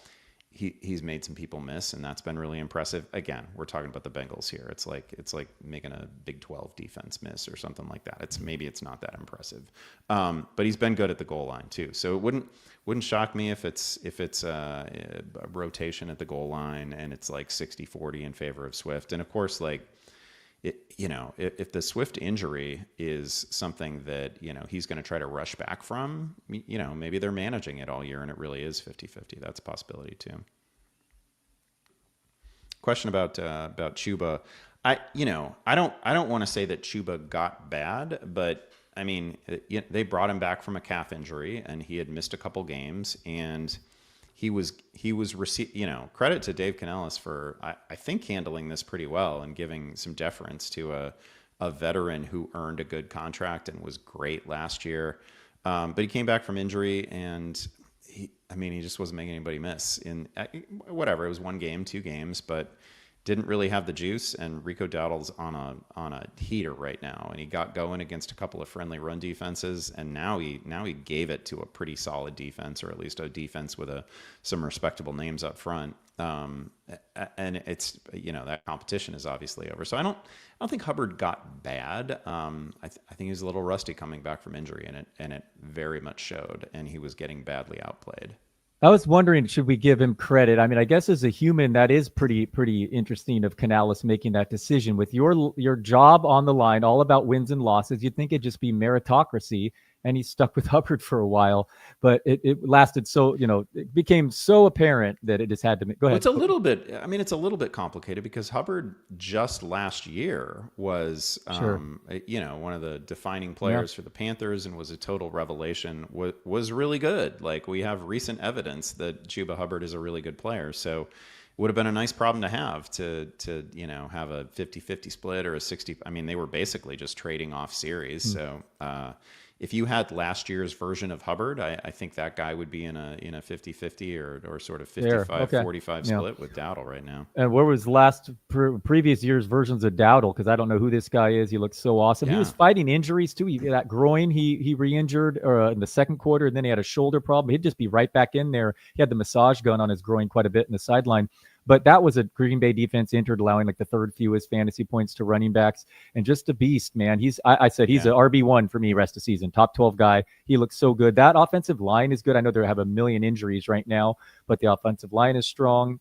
he's made some people miss, and that's been really impressive. Again, we're talking about the Bengals here. It's like making a Big 12 defense miss or something like that. It's not that impressive, but he's been good at the goal line too. So it wouldn't shock me if it's a rotation at the goal line and it's like 60-40 in favor of Swift. And of course, like if the Swift injury is something that, he's going to try to rush back from, maybe they're managing it all year and it really is 50-50. That's a possibility too. Question about Chuba. I don't want to say that Chuba got bad, but I mean, they brought him back from a calf injury and he had missed a couple games, and he was credit to Dave Canellis for I think handling this pretty well and giving some deference to a veteran who earned a good contract and was great last year. But he came back from injury and he just wasn't making anybody miss in whatever. It was 1 game, 2 games, but didn't really have the juice. And Rico Dowdle's on a heater right now, and he got going against a couple of friendly run defenses, and now he gave it to a pretty solid defense, or at least a defense with some respectable names up front. And it's that competition is obviously over. So I don't think Hubbard got bad. I think he was a little rusty coming back from injury, and it very much showed, and he was getting badly outplayed. I was wondering, should we give him credit? I mean, I guess as a human, that is pretty interesting of Canales making that decision with your job on the line, all about wins and losses. You'd think it'd just be meritocracy, and he stuck with Hubbard for a while, but it lasted so, it became so apparent that it just had to go ahead. It's a little bit complicated because Hubbard just last year was, one of the defining players for the Panthers and was a total revelation, was really good. Like, we have recent evidence that Chuba Hubbard is a really good player. So it would have been a nice problem to have to have a 50-50 split or a 60. I mean, they were basically just trading off series. So, if you had last year's version of Hubbard, I think that guy would be in a 50-50 or sort of 55-45 split with Dowdle right now. And where was previous year's versions of Dowdle? Because I don't know who this guy is. He looks so awesome. Yeah. He was fighting injuries too. That groin he re-injured in the second quarter, and then he had a shoulder problem. He'd just be right back in there. He had the massage gun on his groin quite a bit in the sideline. But that was a Green Bay defense entered, allowing like the 3rd fewest fantasy points to running backs, and just a beast, man. I said he's an RB1 for me rest of season, top 12 guy. He looks so good. That offensive line is good. I know they have a million injuries right now, but the offensive line is strong.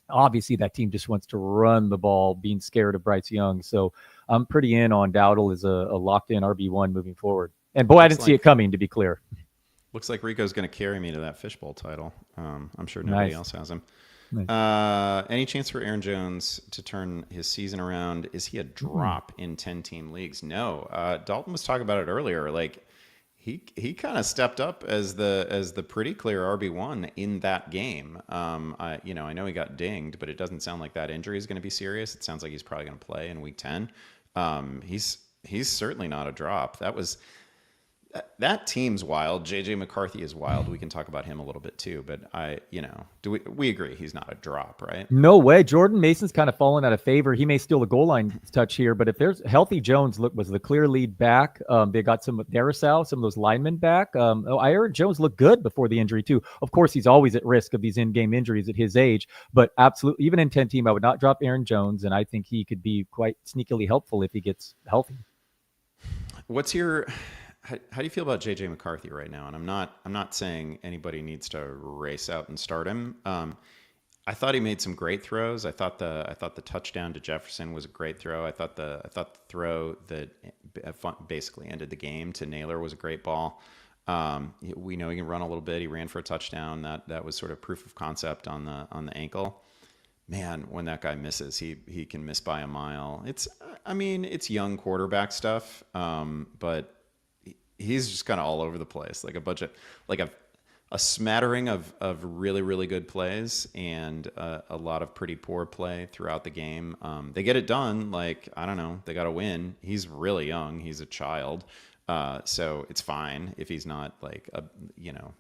Obviously, that team just wants to run the ball, being scared of Bryce Young. So I'm pretty in on Dowdle as a locked-in RB1 moving forward. And boy, I didn't see it coming, to be clear. Looks like Rico's going to carry me to that fishbowl title. I'm sure nobody else has him. Nice. Any chance for Aaron Jones to turn his season around? Is he a drop in 10-team leagues? No. Dalton was talking about it earlier. Like, he kind of stepped up as the pretty clear RB1 in that game. I know he got dinged, but it doesn't sound like that injury is going to be serious. It sounds like he's probably going to play in week 10. He's certainly not a drop. That team's wild. JJ McCarthy is wild. We can talk about him a little bit too, but we agree he's not a drop, right? No way. Jordan Mason's kind of fallen out of favor. He may steal the goal line touch here, but if there's healthy, Jones was the clear lead back. They got some Darrisaw, some of those linemen back. I heard Jones looked good before the injury too. Of course, he's always at risk of these in-game injuries at his age, but absolutely, even in 10-team, I would not drop Aaron Jones, and I think he could be quite sneakily helpful if he gets healthy. How do you feel about JJ McCarthy right now? And I'm not saying anybody needs to race out and start him. I thought he made some great throws. I thought the touchdown to Jefferson was a great throw. I thought the throw that basically ended the game to Naylor was a great ball. We know he can run a little bit. He ran for a touchdown. That was sort of proof of concept on the ankle. Man, when that guy misses, he can miss by a mile. It's young quarterback stuff, but he's just kind of all over the place, like a smattering of really, really good plays and a lot of pretty poor play throughout the game. They get it done. Like, I don't know, they got to win. He's really young. He's a child. So it's fine if he's not like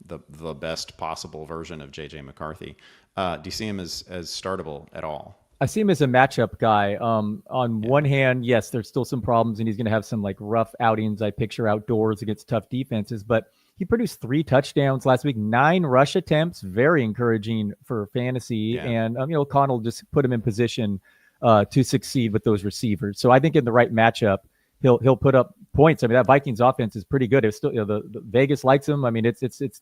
the best possible version of JJ McCarthy. Do you see him as startable at all? I see him as a matchup guy. On one hand, yes, there's still some problems, and he's going to have some like rough outings. I picture outdoors against tough defenses, but he produced 3 touchdowns last week, 9 rush attempts, very encouraging for fantasy. Yeah. And O'Connell just put him in position to succeed with those receivers. So I think in the right matchup, he'll put up points. I mean, that Vikings offense is pretty good. It's still, the Vegas likes him. I mean,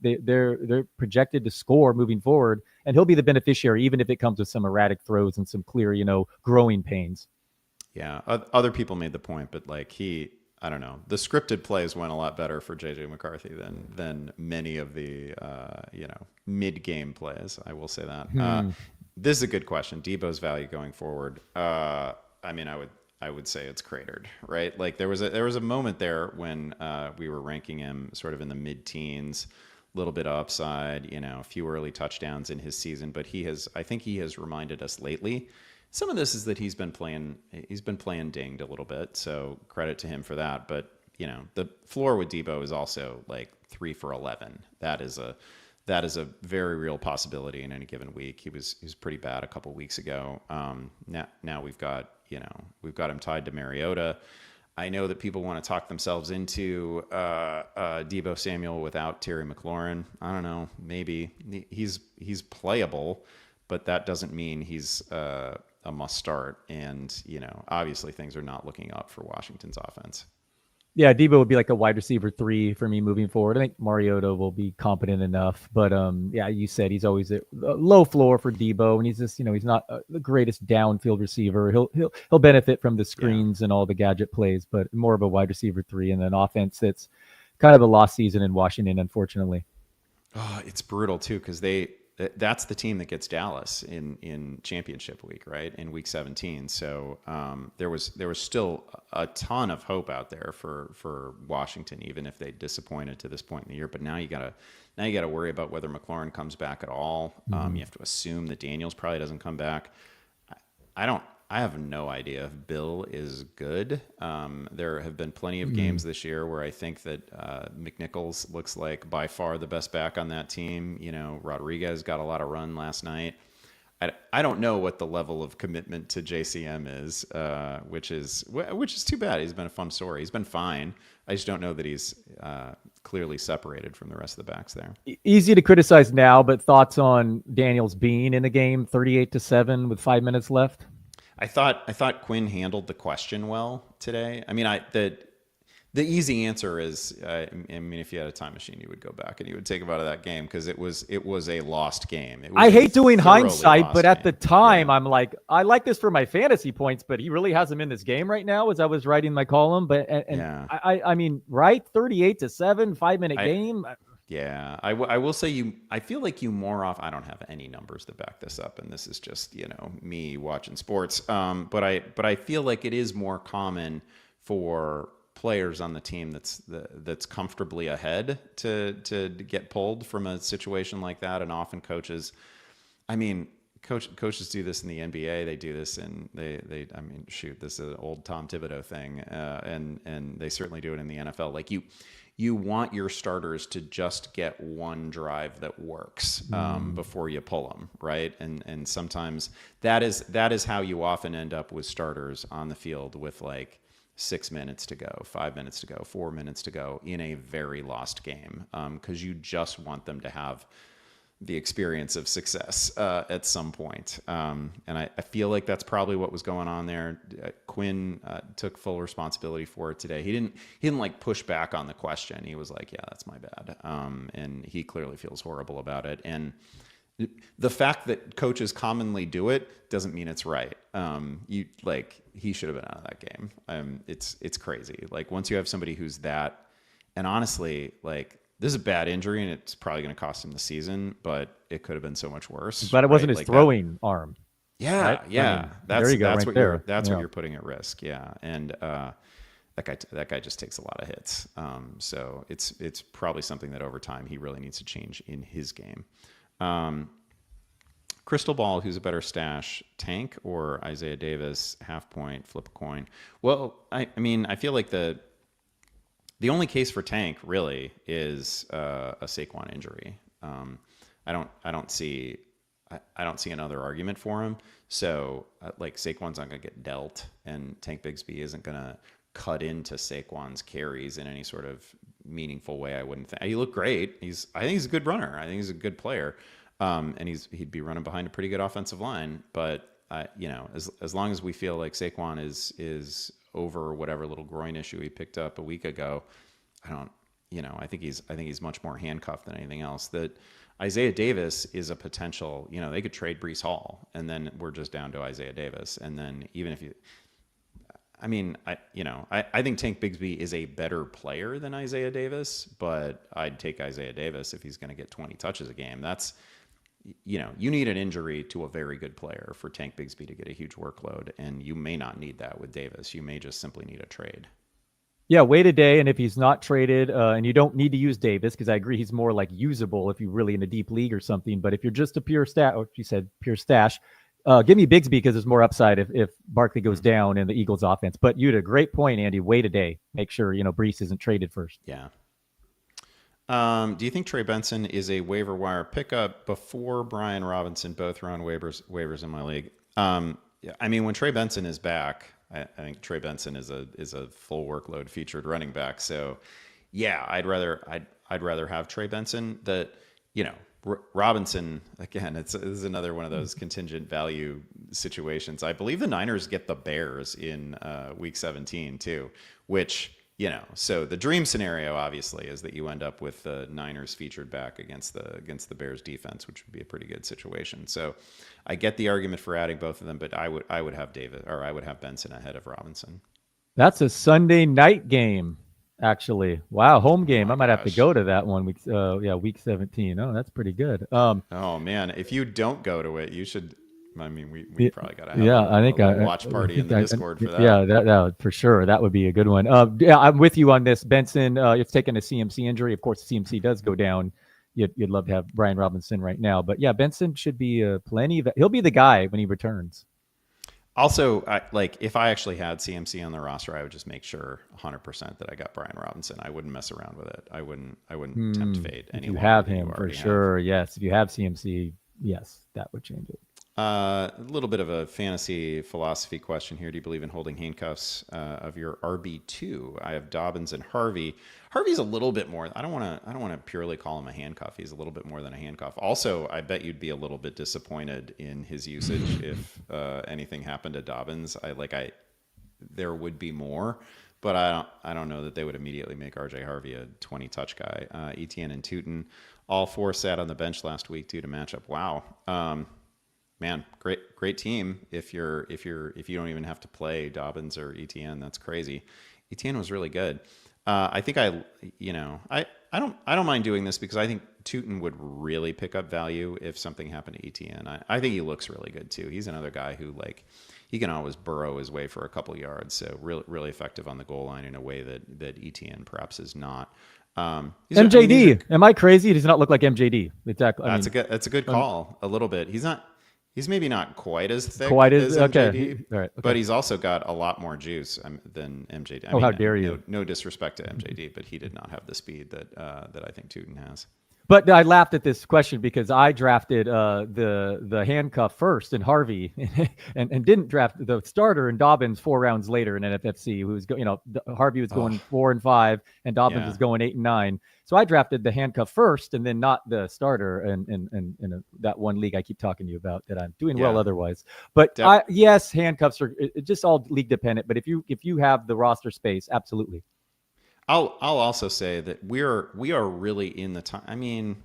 they're projected to score moving forward, and he'll be the beneficiary, even if it comes with some erratic throws and some clear, growing pains. Yeah, other people made the point, but like I don't know. The scripted plays went a lot better for JJ McCarthy than many of the mid game plays. I will say that. This is a good question. Debo's value going forward. I mean, I would say it's cratered, right? Like there was a moment there when we were ranking him sort of in the mid teens, a little bit of upside, a few early touchdowns in his season, but I think he has reminded us lately. Some of this is that he's been playing dinged a little bit, so credit to him for that. But the floor with Debo is also like 3 for 11. That is a very real possibility in any given week. He was pretty bad a couple weeks ago. Now we've got him tied to Mariota. I know that people want to talk themselves into Debo Samuel without Terry McLaurin. I don't know. Maybe he's playable, but that doesn't mean he's a must start. And obviously things are not looking up for Washington's offense. Yeah, Debo would be like a wide receiver 3 for me moving forward. I think Mariota will be competent enough, but yeah, you said he's always a low floor for Debo, and he's just he's not the greatest downfield receiver. He'll benefit from the screens and all the gadget plays, but more of a wide receiver 3 and an offense that's kind of a lost season in Washington, unfortunately. Oh, it's brutal too because that's the team that gets Dallas in championship week, right? In week 17. So there was still a ton of hope out there for Washington, even if they disappointed to this point in the year. But now you gotta worry about whether McLaurin comes back at all. You have to assume that Daniels probably doesn't come back. I have no idea if Bill is good. There have been plenty of games this year where I think that McNichols looks like by far the best back on that team. Rodriguez got a lot of run last night. I don't know what the level of commitment to JCM is, which is too bad. He's been a fun story. He's been fine. I just don't know that he's clearly separated from the rest of the backs there. Easy to criticize now, but thoughts on Daniels being in the game 38-7 with 5 minutes left? I thought Quinn handled the question well today. I mean, the easy answer is, I mean, if you had a time machine, you would go back and you would take him out of that game because it was a lost game. I hate doing hindsight, but at the time, I'm like, I like this for my fantasy points, but he really has him in this game right now as I was writing my column. But I mean, right, 38-7, 5 minute game. Yeah, I will say I feel like you more often. I don't have any numbers to back this up, and this is just me watching sports. But I feel like it is more common for players on the team that's comfortably ahead to get pulled from a situation like that, and often coaches. I mean, coaches do this in the NBA. They do this in I mean, shoot, this is an old Tom Thibodeau thing, and they certainly do it in the NFL. Like you want your starters to just get one drive that works before you pull them, right? And sometimes that is how you often end up with starters on the field with like 6 minutes to go, 5 minutes to go, 4 minutes to go in a very lost game, because you just want them to have the experience of success at some point. And I feel like that's probably what was going on there. Quinn took full responsibility for it today. He didn't like push back on the question. He was like, yeah, that's my bad. And he clearly feels horrible about it. And the fact that coaches commonly do it doesn't mean it's right. He should have been out of that game. It's crazy. Like once you have somebody who's that, and honestly, like, this is a bad injury, and it's probably going to cost him the season, but it could have been so much worse. But it wasn't his throwing arm. Yeah, right? Yeah. I mean, there you go, that's right there. That's what you're putting at risk. Yeah, and that guy just takes a lot of hits. So it's probably something that over time he really needs to change in his game. Crystal ball, who's a better stash, Tank or Isaiah Davis? Half point, flip a coin. Well, I mean, I feel like the only case for Tank really is a Saquon injury. I don't see another argument for him. So like Saquon's not going to get dealt, and Tank Bigsby isn't going to cut into Saquon's carries in any sort of meaningful way. I wouldn't think. He looked great. I think he's a good runner. I think he's a good player, and he'd be running behind a pretty good offensive line. But as long as we feel like Saquon is over whatever little groin issue he picked up a week ago, I think he's much more handcuffed than anything else. That Isaiah Davis is a potential, they could trade Breece Hall and then we're just down to Isaiah Davis. And then even if I mean, I think Tank Bigsby is a better player than Isaiah Davis, but I'd take Isaiah Davis if he's going to get 20 touches a game. That's, you need an injury to a very good player for Tank Bigsby to get a huge workload, and you may not need that with Davis. You may just simply need a trade. Yeah, wait a day, and if he's not traded, and you don't need to use Davis, because I agree he's more like usable if you're really in a deep league or something. But if you're just a pure stat, or you said pure stash, give me Bigsby because there's more upside if Barkley goes down in the Eagles' offense. But you had a great point, Andy. Wait a day, make sure Brees isn't traded first. Yeah. Do you think Trey Benson is a waiver wire pickup? Before Brian Robinson, both were on waivers in my league. I mean, when Trey Benson is back, I think Trey Benson is a full workload featured running back. So, yeah, I'd rather have Trey Benson. That Robinson again. This is another one of those contingent value situations. I believe the Niners get the Bears in Week 17 too, which. So the dream scenario obviously is that you end up with the Niners featured back against the Bears defense, which would be a pretty good situation. So I get the argument for adding both of them, but I would have Benson ahead of Robinson. That's a Sunday night game, actually. Wow, home game. I might have to go to that one. Week 17. Oh, that's pretty good. Oh man, if you don't go to it, you should. I mean, we probably got to have a watch party in the Discord for that. Yeah, that for sure. That would be a good one. Yeah, I'm with you on this. Benson, it's taken a CMC injury. Of course, the CMC does go down. You'd love to have Brian Robinson right now. But yeah, Benson should be plenty of – he'll be the guy when he returns. Also, if I actually had CMC on the roster, I would just make sure 100% that I got Brian Robinson. I wouldn't mess around with it. I wouldn't tempt fate. If you have him, for sure, yes. If you have CMC, yes, that would change it. A little bit of a fantasy philosophy question here. Do you believe in holding handcuffs of your RB2? I have Dobbins and Harvey. Harvey's a little bit more. I don't want to purely call him a handcuff. He's a little bit more than a handcuff. Also, I bet you'd be a little bit disappointed in his usage if anything happened to Dobbins. There would be more, but I don't know that they would immediately make RJ Harvey a 20 touch guy. Etienne and Tootin, all four sat on the bench last week due to matchup. Wow. Man, great team. If you don't even have to play Dobbins or Etienne, that's crazy. Etienne was really good. I think I don't mind doing this because I think Tootin would really pick up value if something happened to Etienne. I think he looks really good too. He's another guy who he can always burrow his way for a couple yards. So really effective on the goal line in a way that Etienne perhaps is not. MJD. Am I crazy? He does not look like MJD. Exactly. That's a good call. A little bit. He's maybe not quite as thick as MJD, okay. But he's also got a lot more juice than MJD. How dare you? No disrespect to MJD, but he did not have the speed that I think Tootin has. But I laughed at this question because I drafted the handcuff first in Harvey and didn't draft the starter in Dobbins 4 rounds later in NFFC. Who was Harvey was going 4 and 5 and Dobbins was going 8 and 9. So I drafted the handcuff first and then not the starter in that one league I keep talking to you about that I'm doing well otherwise. But yes, handcuffs are just all league dependent. But if you have the roster space, absolutely. I'll also say that we are really in the time. I mean,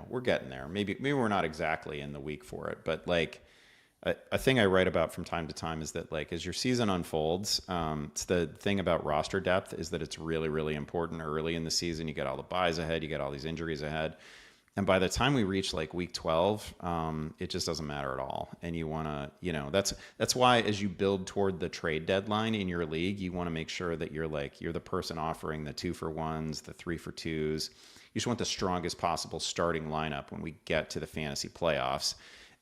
we're getting there. Maybe we're not exactly in the week for it, but a thing I write about from time to time is that as your season unfolds, it's the thing about roster depth is that it's really, really important early in the season. You get all the buys ahead, you get all these injuries ahead. And by the time we reach week 12, it just doesn't matter at all. And you want to, that's why as you build toward the trade deadline in your league, you want to make sure that you're the person offering the 2-for-1s, the 3-for-2s. You just want the strongest possible starting lineup when we get to the fantasy playoffs.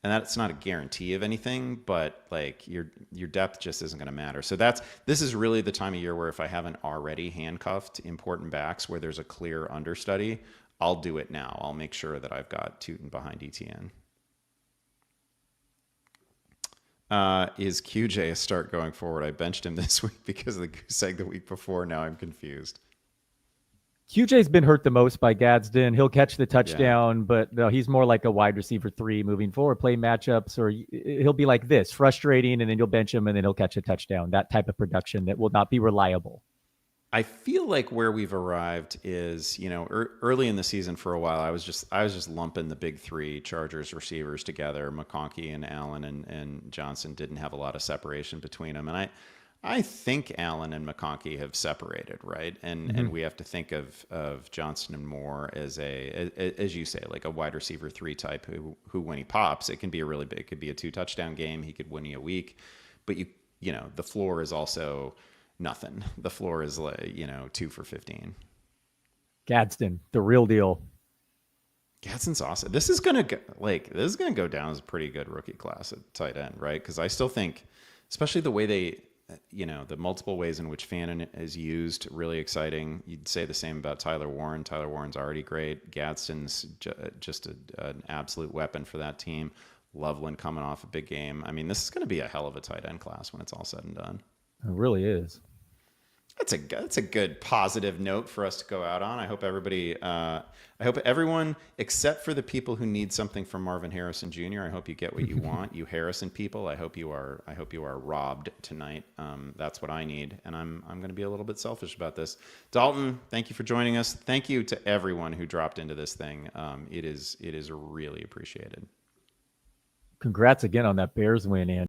And that's not a guarantee of anything, but your depth just isn't going to matter. So this is really the time of year where if I haven't already handcuffed important backs where there's a clear understudy, I'll do it now. I'll make sure that I've got Tootin behind Etienne. Is QJ a start going forward? I benched him this week because of the goose egg the week before. Now I'm confused. QJ's been hurt the most by Gadsden. He'll catch the touchdown, but no, he's more like a wide receiver 3 moving forward, play matchups, or he'll be like this, frustrating, and then you'll bench him, and then he'll catch a touchdown. That type of production that will not be reliable. I feel like where we've arrived is, early in the season for a while, I was just lumping the big 3 Chargers receivers together. McConkey and Allen and Johnson didn't have a lot of separation between them. And I think Allen and McConkey have separated, right? And we have to think of Johnston and Moore as as you say, like a wide receiver 3 type who when he pops, it can be a really big, it could be a 2 touchdown game. He could win you a week, but you know, the floor is also nothing. The floor is like, 2 for 15. Gadsden, the real deal. Gadsden's awesome. This is gonna go down as a pretty good rookie class at tight end, right? Because I still think, especially the way they, the multiple ways in which Fannin is used, really exciting. You'd say the same about Tyler Warren. Tyler Warren's already great. Gadsden's just an absolute weapon for that team. Loveland coming off a big game. I mean, this is going to be a hell of a tight end class when it's all said and done. It really is. That's a good positive note for us to go out on. I hope everyone, except for the people who need something from Marvin Harrison Jr., I hope you get what you want. You Harrison people, I hope you are robbed tonight. That's what I need, and I'm going to be a little bit selfish about this. Dalton, thank you for joining us. Thank you to everyone who dropped into this thing. It is really appreciated. Congrats again on that Bears win, Andy.